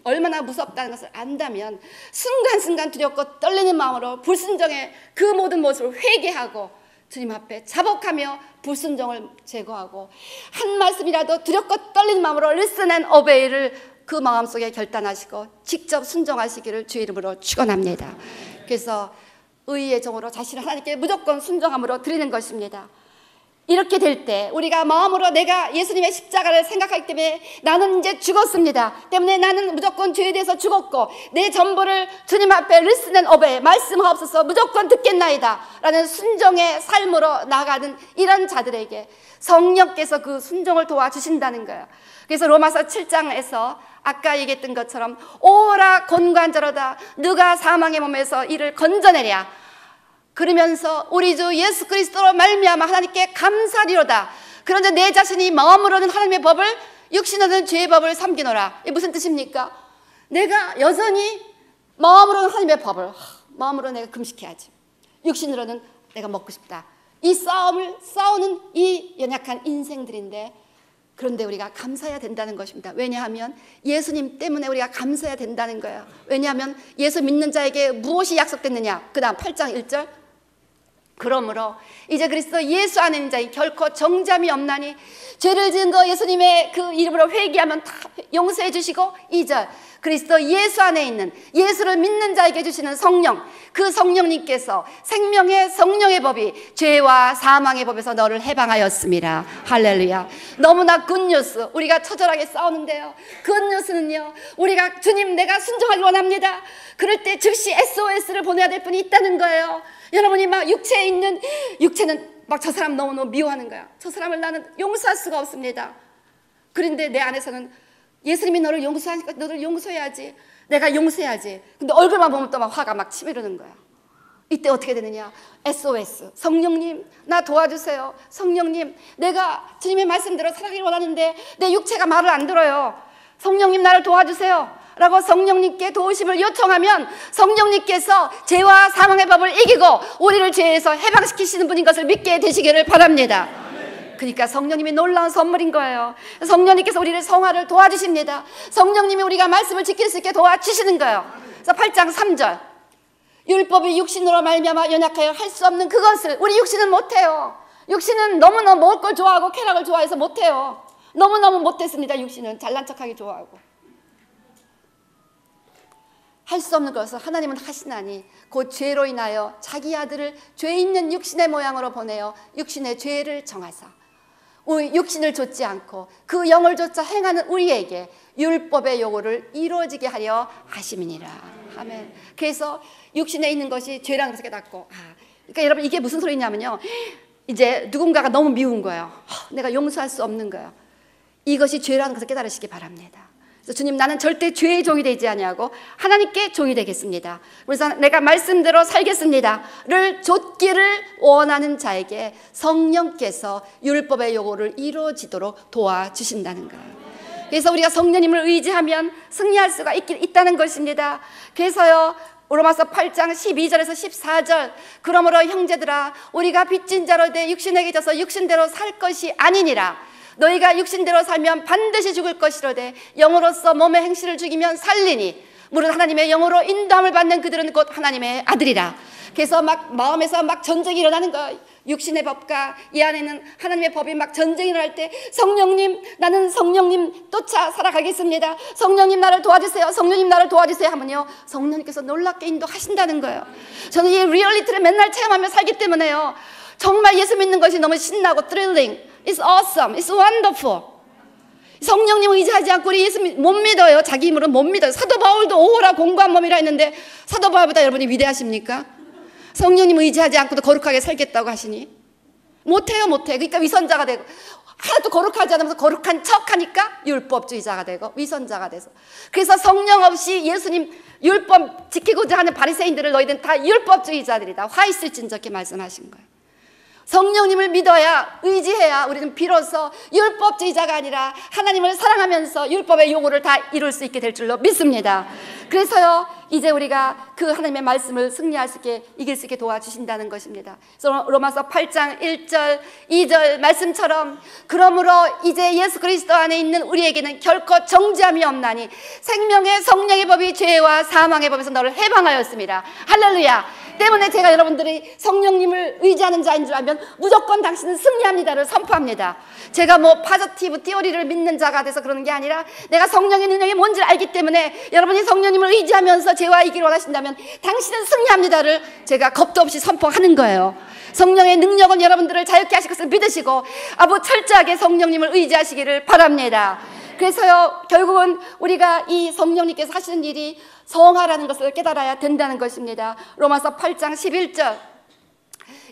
얼마나 무섭다는 것을 안다면 순간순간 두렵고 떨리는 마음으로 불순종의 그 모든 모습을 회개하고 주님 앞에 자복하며 불순종을 제거하고 한 말씀이라도 두렵고 떨리는 마음으로 listen and obey를 그 마음속에 결단하시고 직접 순종하시기를 주의 이름으로 축원합니다. 그래서 의의 종으로 자신을 하나님께 무조건 순종함으로 드리는 것입니다. 이렇게 될 때 우리가 마음으로 내가 예수님의 십자가를 생각하기 때문에 나는 이제 죽었습니다. 때문에 나는 무조건 죄에 대해서 죽었고 내 전부를 주님 앞에 listen and obey, 말씀하옵소서 무조건 듣겠나이다 라는 순종의 삶으로 나가는 이런 자들에게 성령께서 그 순종을 도와주신다는 거예요. 그래서 로마서 7장에서 아까 얘기했던 것처럼 오라 권관자로다 누가 사망의 몸에서 이를 건져내랴 그러면서 우리 주 예수 그리스도로 말미암아 하나님께 감사리로다. 그런데 내 자신이 마음으로는 하나님의 법을 육신으로는 죄의 법을 섬기노라. 이게 무슨 뜻입니까? 내가 여전히 마음으로는 하나님의 법을, 마음으로 내가 금식해야지, 육신으로는 내가 먹고 싶다. 이 싸움을 싸우는 이 연약한 인생들인데, 그런데 우리가 감사해야 된다는 것입니다. 왜냐하면 예수님 때문에 우리가 감사해야 된다는 거예요. 왜냐하면 예수 믿는 자에게 무엇이 약속됐느냐? 그 다음 8장 1절 그러므로 이제 그리스도 예수 안에 있는 자인 결코 정죄함이 없나니 죄를 지은 거 예수님의 그 이름으로 회개하면 다 용서해 주시고 2절 그리스도 예수 안에 있는 예수를 믿는 자에게 주시는 성령, 그 성령님께서 생명의 성령의 법이 죄와 사망의 법에서 너를 해방하였습니다. 할렐루야. 너무나 굿뉴스. 우리가 처절하게 싸우는데요, 굿뉴스는요, 우리가 주님 내가 순종하기 원합니다. 그럴 때 즉시 SOS를 보내야 될 분이 있다는 거예요. 여러분이 막 육체에 있는, 육체는 막 저 사람 너무너무 미워하는 거야. 저 사람을 나는 용서할 수가 없습니다. 그런데 내 안에서는 예수님이 너를 용서하니까 너를 용서해야지, 내가 용서해야지. 근데 얼굴만 보면 또 막 화가 막 치밀어오는 거야. 이때 어떻게 되느냐? SOS. 성령님, 나 도와주세요. 성령님, 내가 주님의 말씀대로 살아가길 원하는데 내 육체가 말을 안 들어요. 성령님, 나를 도와주세요 라고 성령님께 도우심을 요청하면 성령님께서 죄와 사망의 법을 이기고 우리를 죄에서 해방시키시는 분인 것을 믿게 되시기를 바랍니다. 그러니까 성령님이 놀라운 선물인 거예요. 성령님께서 우리를 성화를 도와주십니다. 성령님이 우리가 말씀을 지킬 수 있게 도와주시는 거예요. 그래서 8장 3절, 율법이 육신으로 말미암아 연약하여 할 수 없는 그것을 우리 육신은 못해요. 육신은 너무너무 먹을 걸 좋아하고 쾌락을 좋아해서 못해요. 너무너무 못했습니다. 육신은 잘난 척하기 좋아하고. 할 수 없는 것을 하나님은 하시나니 곧 죄로 인하여 자기 아들을 죄 있는 육신의 모양으로 보내어 육신의 죄를 정하사 우리 육신을 좇지 않고 그 영을 좇아 행하는 우리에게 율법의 요구를 이루어지게 하려 하심이니라. 아멘. 그래서 육신에 있는 것이 죄라는 것을 깨닫고, 그러니까 여러분 이게 무슨 소리냐면요, 이제 누군가가 너무 미운 거예요. 내가 용서할 수 없는 거예요. 이것이 죄라는 것을 깨달으시기 바랍니다. 그래서 주님, 나는 절대 죄의 종이 되지 아니하고 하나님께 종이 되겠습니다. 그래서 내가 말씀대로 살겠습니다를 좇기를 원하는 자에게 성령께서 율법의 요구를 이루어지도록 도와주신다는 거예요. 그래서 우리가 성령님을 의지하면 승리할 수가 있다는 것입니다. 그래서요, 로마서 8장 12절에서 14절, 그러므로 형제들아 우리가 빚진 자로 돼 육신에게 져서 육신대로 살 것이 아니니라. 너희가 육신대로 살면 반드시 죽을 것이로되 영으로서 몸의 행실을 죽이면 살리니 무릇 하나님의 영으로 인도함을 받는 그들은 곧 하나님의 아들이라. 그래서 막 마음에서 막 전쟁이 일어나는 거예요. 육신의 법과 이 안에는 하나님의 법이 막 전쟁이 일어날 때 성령님, 나는 성령님 쫓아 살아가겠습니다. 성령님 나를 도와주세요. 성령님 나를 도와주세요 하면요, 성령님께서 놀랍게 인도하신다는 거예요. 저는 이 리얼리티를 맨날 체험하며 살기 때문에요, 정말 예수 믿는 것이 너무 신나고 thrilling, it's awesome, it's wonderful. 성령님 의지하지 않고 우리 예수 못 믿어요. 자기 힘으로는 못 믿어요. 사도 바울도 오호라 공고한 몸이라 했는데 사도 바울보다 여러분이 위대하십니까? 성령님 의지하지 않고도 거룩하게 살겠다고 하시니 못해요. 못해. 그러니까 위선자가 되고, 하나도 거룩하지 않으면서 거룩한 척하니까 율법주의자가 되고 위선자가 돼서, 그래서 성령 없이 예수님 율법 지키고자 하는 바리새인들을 너희들은 다 율법주의자들이다, 화 있을진 저렇게 말씀하신 거예요. 성령님을 믿어야, 의지해야 우리는 비로소 율법주의자가 아니라 하나님을 사랑하면서 율법의 요구를 다 이룰 수 있게 될 줄로 믿습니다. 그래서요, 이제 우리가 그 하나님의 말씀을 승리할 수 있게, 이길 수 있게 도와주신다는 것입니다. 그래서 로마서 8장 1절 2절 말씀처럼, 그러므로 이제 예수 그리스도 안에 있는 우리에게는 결코 정죄함이 없나니 생명의 성령의 법이 죄와 사망의 법에서 너를 해방하였습니다. 할렐루야. 때문에 제가 여러분들이 성령님을 의지하는 자인 줄 알면 무조건 당신은 승리합니다를 선포합니다. 제가 뭐 파저티브 티오리를 믿는 자가 돼서 그러는 게 아니라 내가 성령의 능력이 뭔지를 알기 때문에 여러분이 성령님을 의지하면서 죄와 이기를 원하신다면 당신은 승리합니다를 제가 겁도 없이 선포하는 거예요. 성령의 능력은 여러분들을 자유케 하실 것을 믿으시고 아부 철저하게 성령님을 의지하시기를 바랍니다. 그래서요, 결국은 우리가 이 성령님께서 하시는 일이 성화라는 것을 깨달아야 된다는 것입니다. 로마서 8장 11절,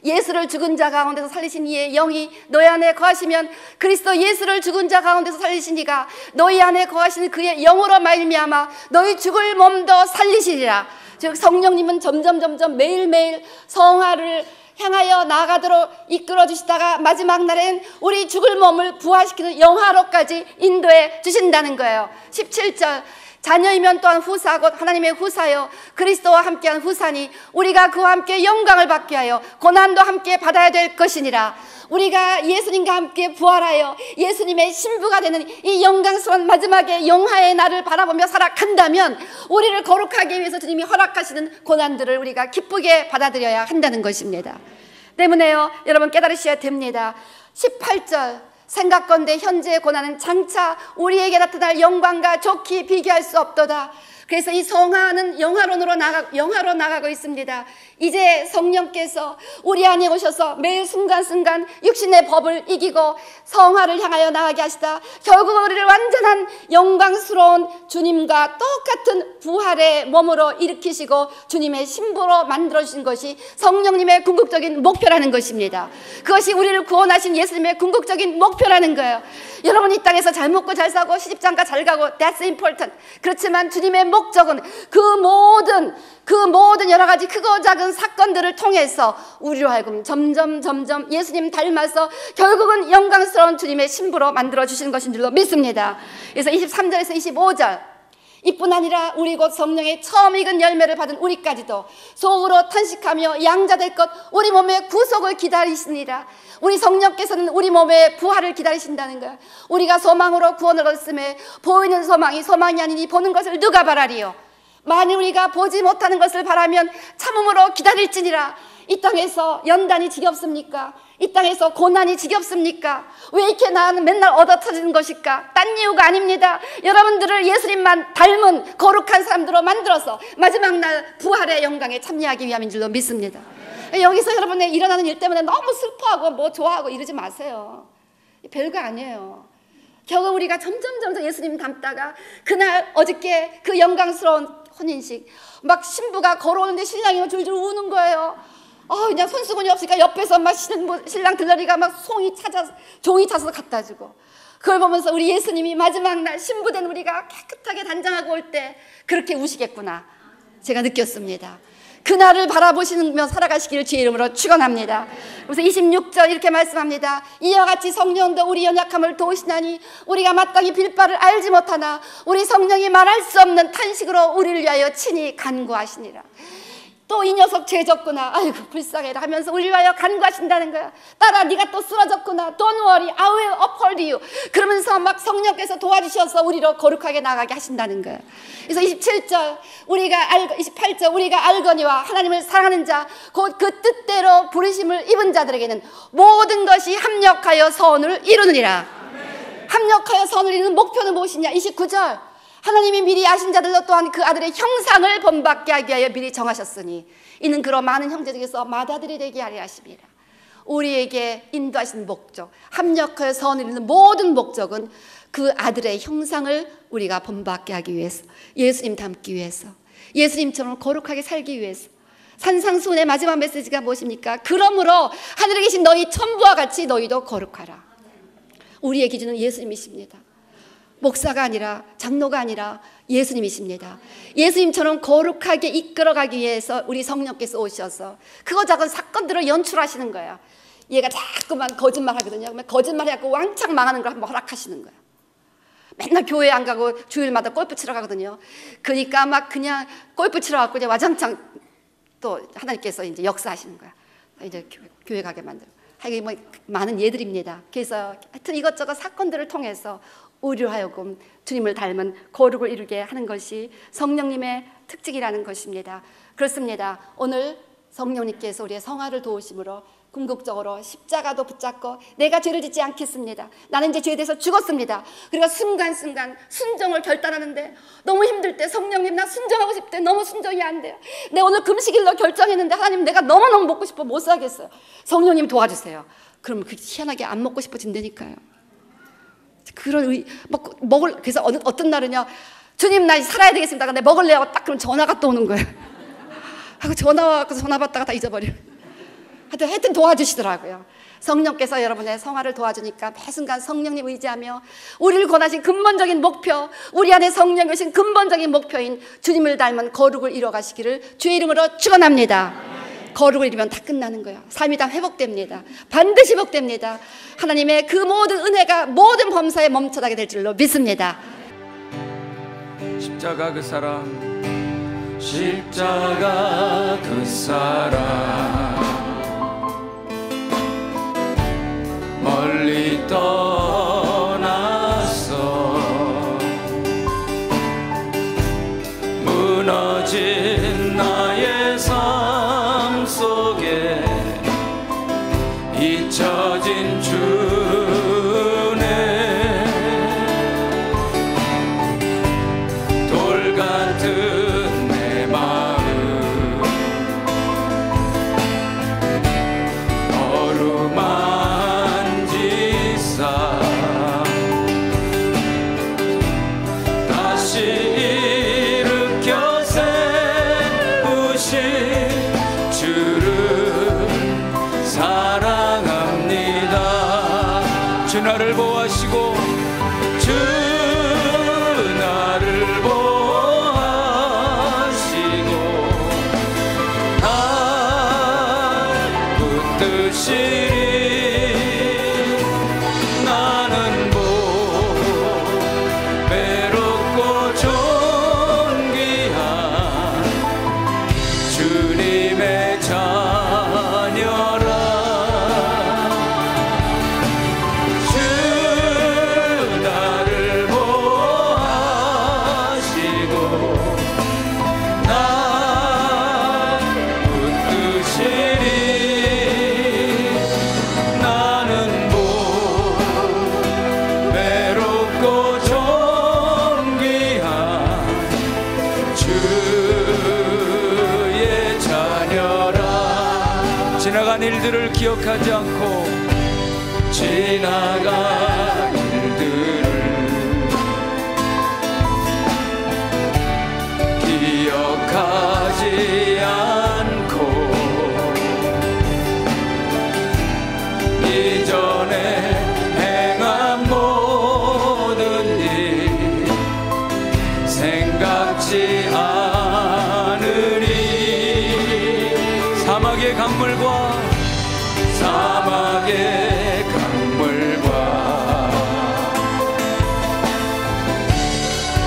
예수를 죽은 자 가운데서 살리신 이의 영이 너희 안에 거하시면 그리스도 예수를 죽은 자 가운데서 살리신 이가 너희 안에 거하시는 그의 영으로 말미암아 너희 죽을 몸도 살리시리라. 즉 성령님은 점점 매일매일 성화를 향하여 나아가도록 이끌어 주시다가 마지막 날엔 우리 죽을 몸을 부활시키는 영화로까지 인도해 주신다는 거예요. 17절, 자녀이면 또한 후사 곧 하나님의 후사요 그리스도와 함께한 후사니 우리가 그와 함께 영광을 받게 하여 고난도 함께 받아야 될 것이니라. 우리가 예수님과 함께 부활하여 예수님의 신부가 되는 이 영광스러운 마지막에 영화의 날을 바라보며 살아간다면 우리를 거룩하기 위해서 주님이 허락하시는 고난들을 우리가 기쁘게 받아들여야 한다는 것입니다. 때문에요, 여러분 깨달으셔야 됩니다. 18절, 생각건대 현재의 고난은 장차 우리에게 나타날 영광과 좋게 비교할 수 없도다. 그래서 이 성화는 영화로 나가고 있습니다. 이제 성령께서 우리 안에 오셔서 매일 순간순간 육신의 법을 이기고 성화를 향하여 나가게 하시다 결국 우리를 완전한 영광스러운 주님과 똑같은 부활의 몸으로 일으키시고 주님의 신부로 만들어주신 것이 성령님의 궁극적인 목표라는 것입니다. 그것이 우리를 구원하신 예수님의 궁극적인 목표라는 거예요. 여러분 이 땅에서 잘 먹고 잘 사고 시집장가 잘 가고 That's important. 그렇지만 주님의 목적은 그 모든 여러 가지 크고 작은 사건들을 통해서 우리로 하여금 점점 예수님 닮아서 결국은 영광스러운 주님의 신부로 만들어 주시는 것인 줄로 믿습니다. 그래서 23절에서 25절 이뿐 아니라 우리 곧 성령의 처음 익은 열매를 받은 우리까지도 속으로 탄식하며 양자될 것 우리 몸의 구속을 기다리시니라. 우리 성령께서는 우리 몸의 부활을 기다리신다는 거야. 우리가 소망으로 구원을 얻었음에 보이는 소망이 아니니 보는 것을 누가 바라리요. 만일 우리가 보지 못하는 것을 바라면 참음으로 기다릴지니라. 이 땅에서 연단이 지겹습니까? 이 땅에서 고난이 지겹습니까? 왜 이렇게 나는 맨날 얻어터지는 것일까? 딴 이유가 아닙니다. 여러분들을 예수님만 닮은 거룩한 사람들로 만들어서 마지막 날 부활의 영광에 참여하기 위함인 줄로 믿습니다. 여기서 여러분의 일어나는 일 때문에 너무 슬퍼하고 뭐 좋아하고 이러지 마세요. 별거 아니에요. 결국 우리가 점점 예수님 닮다가 그날 어저께 그 영광스러운 혼인식 막 신부가 걸어오는데 신랑이 막 줄줄 우는 거예요. 그냥 손수건이 없으니까 옆에서 막 신랑 들러리가 막 종이 차서 갖다 주고 그걸 보면서 우리 예수님이 마지막 날 신부된 우리가 깨끗하게 단장하고 올 때 그렇게 우시겠구나 제가 느꼈습니다. 그날을 바라보시며 살아가시기를 주의 이름으로 축원합니다. 그래서 26절 이렇게 말씀합니다. 이와 같이 성령도 우리 연약함을 도우시나니 우리가 마땅히 빌 바를 알지 못하나 우리 성령이 말할 수 없는 탄식으로 우리를 위하여 친히 간구하시니라. 또 이 녀석 죄졌구나 아이고 불쌍해라 하면서 우리를 위하여 간구하신다는 거야. 딸아 네가 또 쓰러졌구나 Don't worry I will uphold you. 그러면서 막 성령께서 도와주셔서 우리로 거룩하게 나가게 하신다는 거야. 그래서 27절 28절 우리가 알거니와 하나님을 사랑하는 자 곧 그 뜻대로 부르심을 입은 자들에게는 모든 것이 합력하여 선을 이루느니라. 합력하여 선을 이루는 목표는 무엇이냐. 29절 하나님이 미리 아신 자들로 또한 그 아들의 형상을 본받게 하기 위하여 미리 정하셨으니 이는 그로 많은 형제 중에서 맏아들이 되게 하려 하심이라. 우리에게 인도하신 목적 합력하여 선을 이루는 모든 목적은 그 아들의 형상을 우리가 본받게 하기 위해서 예수님 닮기 위해서 예수님처럼 거룩하게 살기 위해서 산상수훈의 마지막 메시지가 무엇입니까? 그러므로 하늘에 계신 너희 천부와 같이 너희도 거룩하라. 우리의 기준은 예수님이십니다. 목사가 아니라 장로가 아니라 예수님이십니다. 예수님처럼 거룩하게 이끌어가기 위해서 우리 성령께서 오셔서 크고 작은 사건들을 연출하시는 거예요. 얘가 자꾸만 거짓말하거든요. 그러면 거짓말해갖고 왕창 망하는 걸 한번 허락하시는 거예요. 맨날 교회 안 가고 주일마다 골프 치러 가거든요. 그러니까 막 그냥 골프 치러 갖고 이제 와장창 또 하나님께서 이제 역사하시는 거야. 이제 교회 가게 만들고. 하여간 뭐 많은 예들입니다. 그래서 하여튼 이것저것 사건들을 통해서 우리로 하여금 주님을 닮은 거룩을 이루게 하는 것이 성령님의 특징이라는 것입니다. 그렇습니다. 오늘 성령님께서 우리의 성화를 도우심으로 궁극적으로 십자가도 붙잡고 내가 죄를 짓지 않겠습니다. 나는 이제 죄에 대해서 죽었습니다. 그리고 순간순간 순종을 결단하는데 너무 힘들 때 성령님 나 순종하고 싶대. 너무 순종이 안 돼요. 내가 오늘 금식일로 결정했는데 하나님 내가 너무너무 먹고 싶어 못 살겠어요. 성령님 도와주세요. 그러면 그게 희한하게 안 먹고 싶어진다니까요. 그래서 어떤 날은요 주님 나 살아야 되겠습니다. 근데 먹을래요 하고 딱 그럼 전화가 또 오는 거예요. 하고 전화 받다가 다 잊어버려요. 하여튼 도와주시더라고요. 성령께서 여러분의 성화를 도와주니까 매 순간 성령님 의지하며 우리를 권하신 근본적인 목표, 우리 안에 성령이 오신 근본적인 목표인 주님을 닮은 거룩을 이뤄가시기를 주의 이름으로 축원합니다. 거룩을 이루면 다 끝나는 거예요. 삶이 다 회복됩니다. 반드시 회복됩니다. 하나님의 그 모든 은혜가 모든 범사에 멈춰나게 될 줄로 믿습니다. 십자가 그 사랑, 십자가 그 사랑, 멀리 떠났어. 무너진 나의 삶 속에 잊혀진 주네. 돌 같은 지나간 일들을 기억하지 않고 지나간 일들을 기억하지 않고 이전에 행한 모든 일 생각지 않으니 사막의 강물과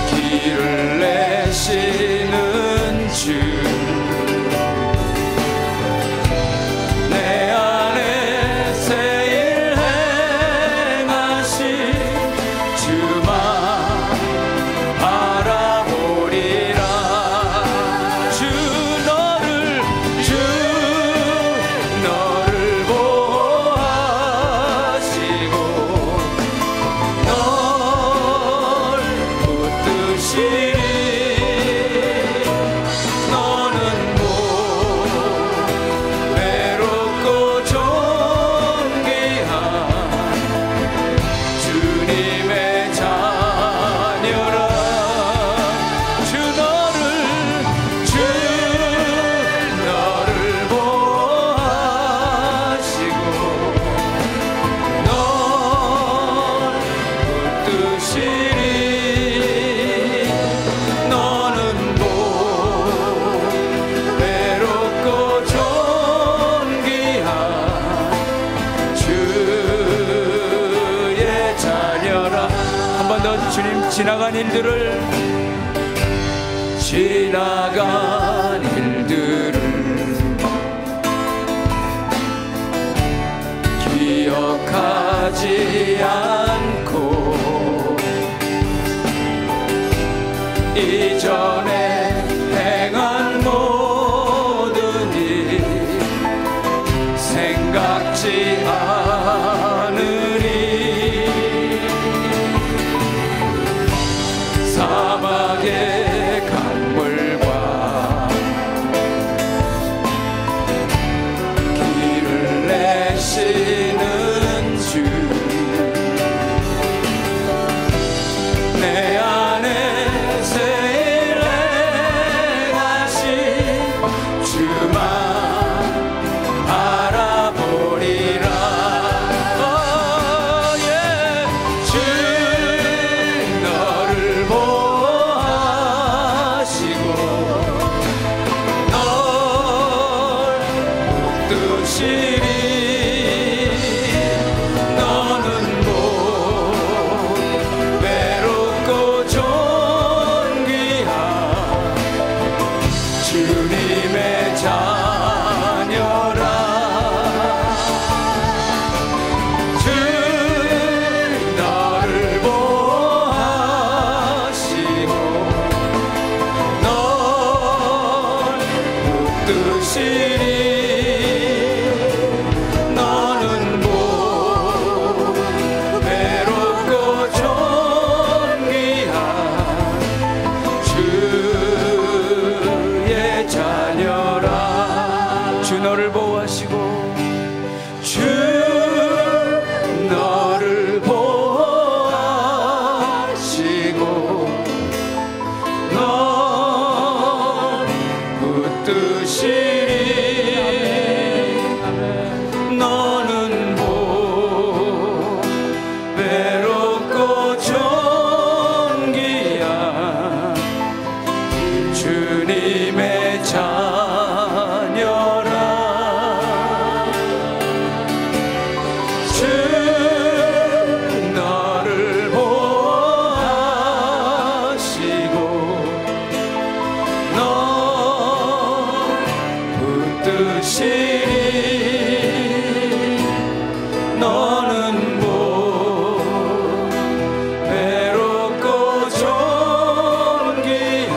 길을 내시는 주 내 안에 새 일 행하신 주만 바라보리라. 주 너를 보호하시고 널 붙드시리. 너는 뭐 외롭고 존귀한 주님의 자녀라. 주 너를 보호하시고 널 붙드시리. 너는 뭐 외롭고 존귀한 주의 자녀라. 한 번 더 주님, 지나간 일들을 기억하지 않고 이전에 행한 모든 일 생각지 않으니 사막의 강물과 길을 내시는 주 내 안에 새 일 행하신 주만 바라보리라. 주 너를 보호하시고 널 붙드시리. 너는 뭐 외롭고 존귀한 주님의 자녀라. 주 너를 보호하시고 널 붙드시리. 너는 뭐 외롭고 존귀한 주의 자녀라. 주 너를 보호하시고 주 너를 보호하시고 널 붙드시리. 너는 뭐 외롭고 존귀한 주님의 자녀라. 주 너를 보호하시고 널 붙드시리. 너는 뭐 외롭고 존귀한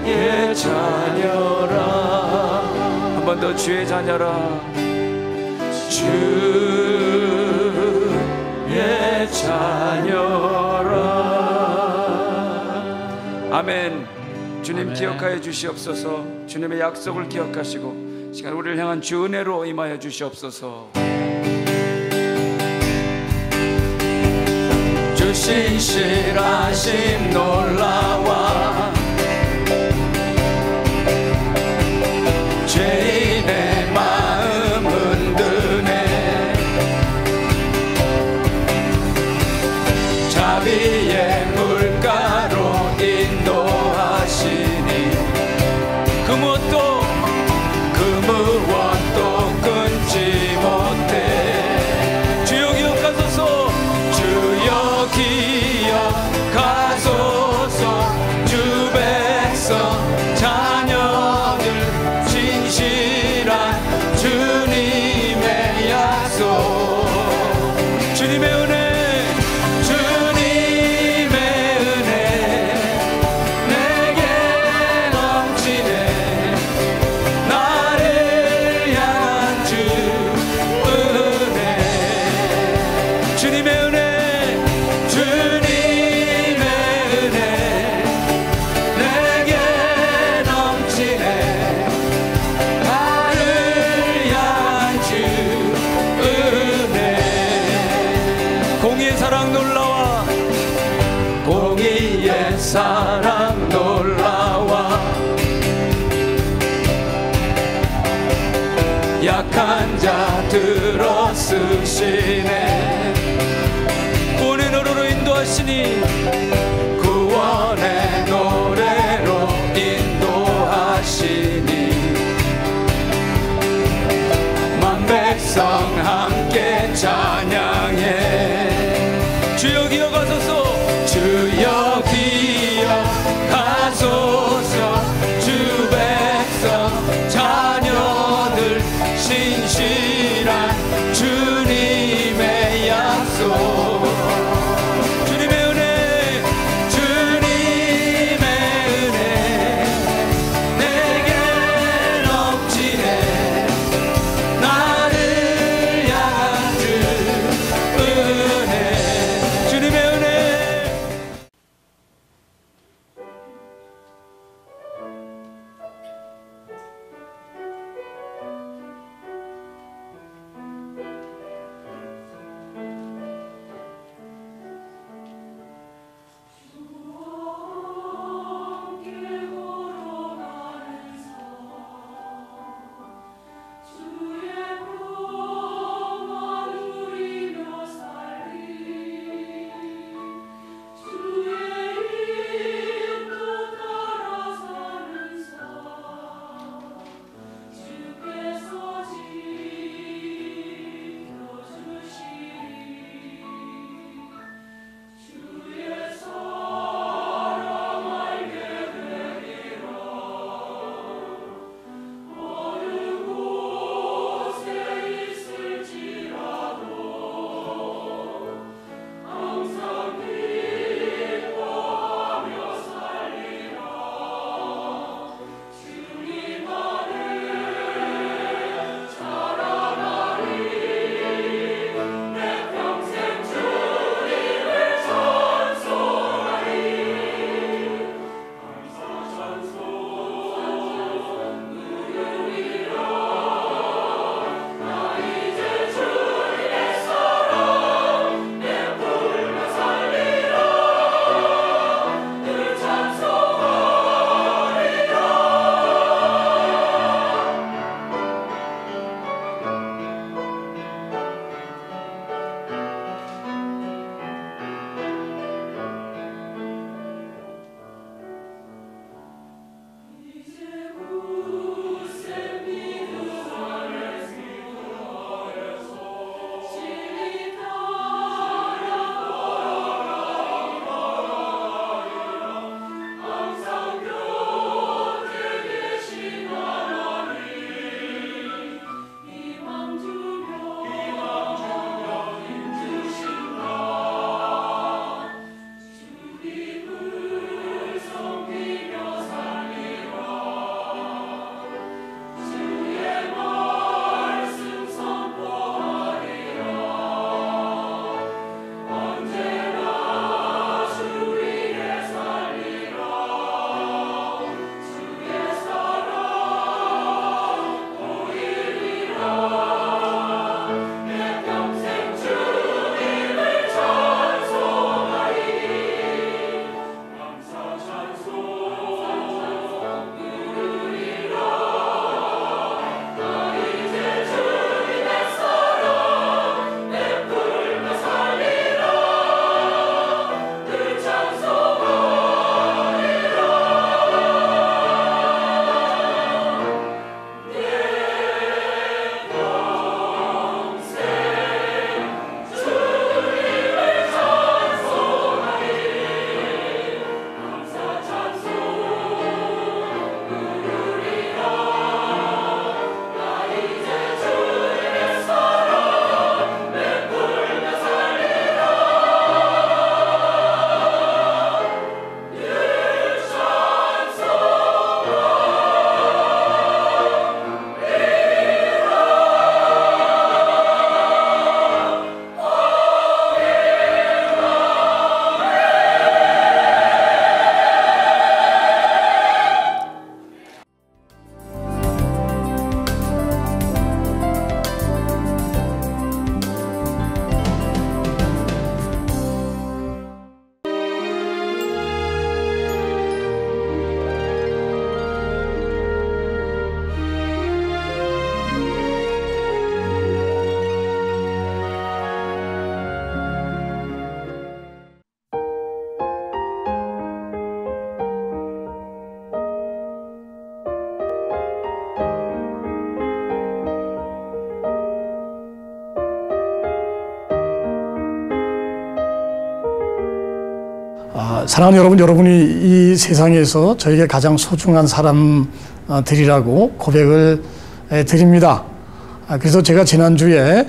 주의 자녀라. 한 번 더 주의 자녀라. 주의 자녀라. 아멘. 주님 아멘. 기억하여 주시옵소서. 주님의 약속을 기억하시고 시간 우리를 향한 주 은혜로 임하여 주시옵소서. 주 신실하심 놀라와 죄인의 마음 흔드네. 자비의 물가로 인도하시니 그 무엇도 끊지 못해. 주여 기억하소서. 주여 기억하소서. 주 백성 자녀들 신실한 주님의 약속. 주님의 은혜, 주님의 은혜 내게 넘치네. 나를 향한 주 은혜. 주님의 은혜, 주님의 은혜 내게 넘치네. 나를 향한 주 은혜. 공의의 사랑 놀라와, 공의의 사랑 놀라와 약한 자 들어 쓰시네. 구원의 노래로 인도하시니 구원의 노래로 인도하시니 만 백성 함께 찬양해. 주여 기억하소서. 주여 기억하소서. 주 백성 자녀들 신실한 주님의 약속. 주님의 은혜, 사랑하는 여러분, 여러분이 이 세상에서 저에게 가장 소중한 사람들이라고 고백을 드립니다. 그래서 제가 지난주에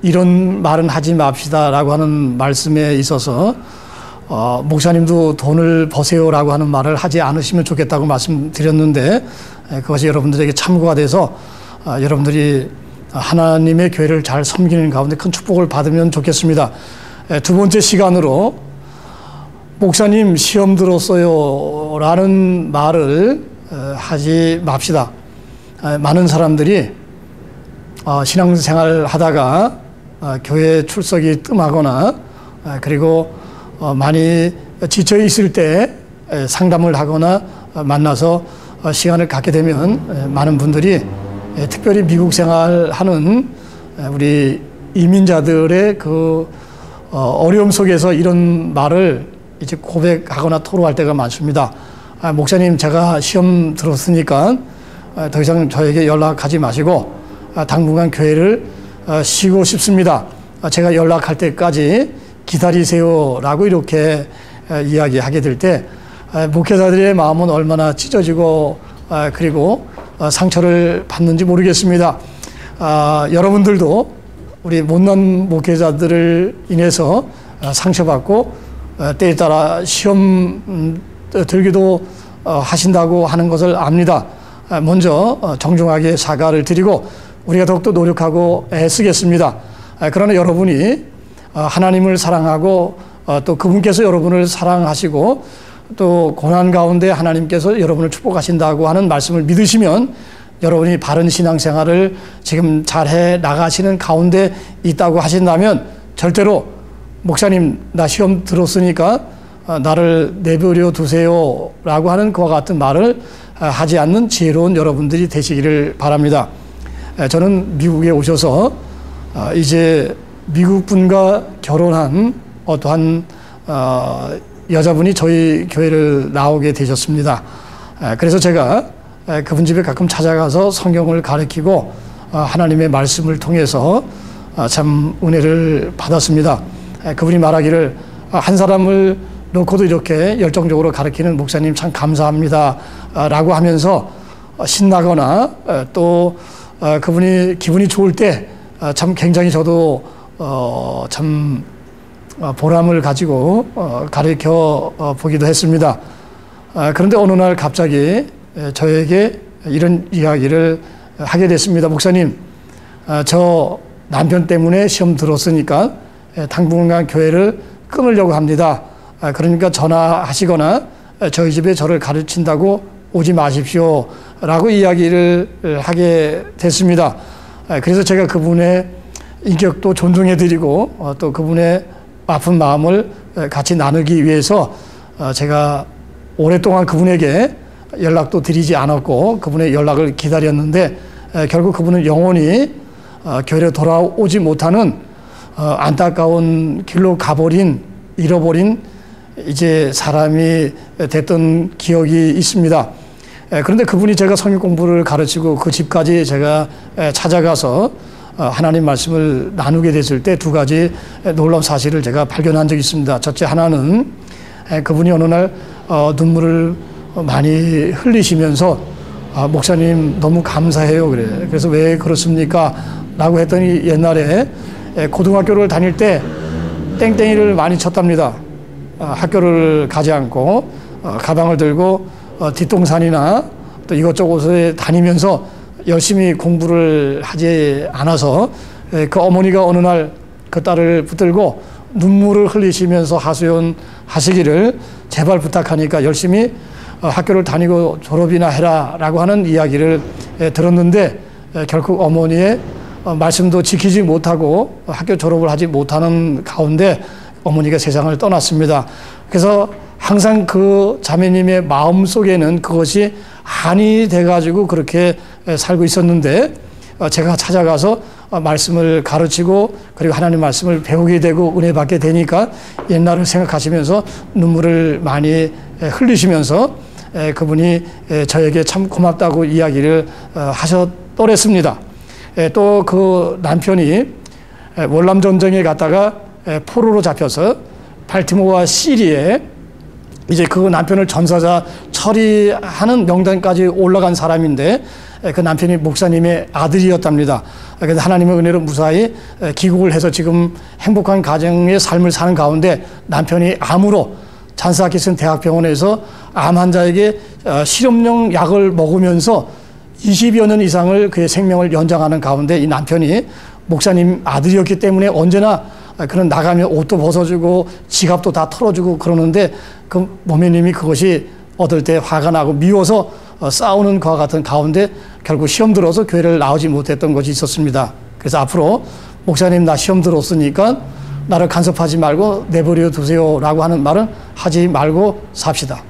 이런 말은 하지 맙시다라고 하는 말씀에 있어서 목사님도 돈을 버세요라고 하는 말을 하지 않으시면 좋겠다고 말씀드렸는데 그것이 여러분들에게 참고가 돼서 여러분들이 하나님의 교회를 잘 섬기는 가운데 큰 축복을 받으면 좋겠습니다. 두 번째 시간으로 목사님 시험 들었어요 라는 말을 하지 맙시다. 많은 사람들이 신앙생활 하다가 교회 출석이 뜸하거나 그리고 많이 지쳐 있을 때 상담을 하거나 만나서 시간을 갖게 되면 많은 분들이 특별히 미국 생활하는 우리 이민자들의 그 어려움 속에서 이런 말을 이제 고백하거나 토로할 때가 많습니다. 목사님, 제가 시험 들었으니까 더 이상 저에게 연락하지 마시고 당분간 교회를 쉬고 싶습니다. 제가 연락할 때까지 기다리세요라고 이렇게 이야기하게 될 때 목회자들의 마음은 얼마나 찢어지고 그리고 상처를 받는지 모르겠습니다. 여러분들도 우리 못난 목회자들을 인해서 상처받고 때에 따라 시험 들기도 하신다고 하는 것을 압니다. 먼저 정중하게 사과를 드리고 우리가 더욱더 노력하고 애쓰겠습니다. 그러나 여러분이 하나님을 사랑하고 또 그분께서 여러분을 사랑하시고 또 고난 가운데 하나님께서 여러분을 축복하신다고 하는 말씀을 믿으시면 여러분이 바른 신앙생활을 지금 잘해 나가시는 가운데 있다고 하신다면 절대로 목사님, 나 시험 들었으니까 나를 내버려 두세요 라고 하는 그와 같은 말을 하지 않는 지혜로운 여러분들이 되시기를 바랍니다. 저는 미국에 오셔서 이제 미국 분과 결혼한 어떠한 여자분이 저희 교회를 나오게 되셨습니다. 그래서 제가 그분 집에 가끔 찾아가서 성경을 가르치고 하나님의 말씀을 통해서 참 은혜를 받았습니다. 그분이 말하기를 한 사람을 놓고도 이렇게 열정적으로 가르치는 목사님 참 감사합니다 라고 하면서 신나거나 또 그분이 기분이 좋을 때 참 굉장히 저도 참 보람을 가지고 가르쳐 보기도 했습니다. 그런데 어느 날 갑자기 저에게 이런 이야기를 하게 됐습니다. 목사님, 저 남편 때문에 시험 들었으니까 당분간 교회를 끊으려고 합니다. 그러니까 전화하시거나 저희 집에 저를 가르친다고 오지 마십시오 라고 이야기를 하게 됐습니다. 그래서 제가 그분의 인격도 존중해 드리고 또 그분의 아픈 마음을 같이 나누기 위해서 제가 오랫동안 그분에게 연락도 드리지 않았고 그분의 연락을 기다렸는데 결국 그분은 영원히 교회로 돌아오지 못하는 안타까운 길로 가버린, 잃어버린 이제 사람이 됐던 기억이 있습니다. 그런데 그분이 제가 성경 공부를 가르치고 그 집까지 제가 찾아가서 하나님 말씀을 나누게 됐을 때 두 가지 놀라운 사실을 제가 발견한 적이 있습니다. 첫째 하나는 그분이 어느 날 눈물을 많이 흘리시면서 목사님 너무 감사해요 그래. 그래서 왜 그렇습니까? 라고 했더니 옛날에 고등학교를 다닐 때 땡땡이를 많이 쳤답니다. 학교를 가지 않고 가방을 들고 뒷동산이나 또 이것저것에 다니면서 열심히 공부를 하지 않아서 그 어머니가 어느 날 그 딸을 붙들고 눈물을 흘리시면서 하소연하시기를 제발 부탁하니까 열심히 학교를 다니고 졸업이나 해라 라고 하는 이야기를 들었는데 결국 어머니의 말씀도 지키지 못하고 학교 졸업을 하지 못하는 가운데 어머니가 세상을 떠났습니다. 그래서 항상 그 자매님의 마음 속에는 그것이 한이 돼가지고 그렇게 살고 있었는데 제가 찾아가서 말씀을 가르치고 그리고 하나님 말씀을 배우게 되고 은혜 받게 되니까 옛날을 생각하시면서 눈물을 많이 흘리시면서 그분이 저에게 참 고맙다고 이야기를 하셨더랬습니다. 또 그 남편이 월남 전쟁에 갔다가 포로로 잡혀서 발티모어와 시리에 이제 그 남편을 전사자 처리하는 명단까지 올라간 사람인데 그 남편이 목사님의 아들이었답니다. 그래서 하나님의 은혜로 무사히 귀국을 해서 지금 행복한 가정의 삶을 사는 가운데 남편이 암으로 잔스하키슨 대학병원에서 암 환자에게 실험용 약을 먹으면서 20여 년 이상을 그의 생명을 연장하는 가운데 이 남편이 목사님 아들이었기 때문에 언제나 그런 나가면 옷도 벗어주고 지갑도 다 털어주고 그러는데 그 모매님이 그것이 얻을 때 화가 나고 미워서 싸우는 것과 같은 가운데 결국 시험 들어서 교회를 나오지 못했던 것이 있었습니다. 그래서 앞으로 목사님 나 시험 들었으니까 나를 간섭하지 말고 내버려 두세요라고 하는 말은 하지 말고 삽시다.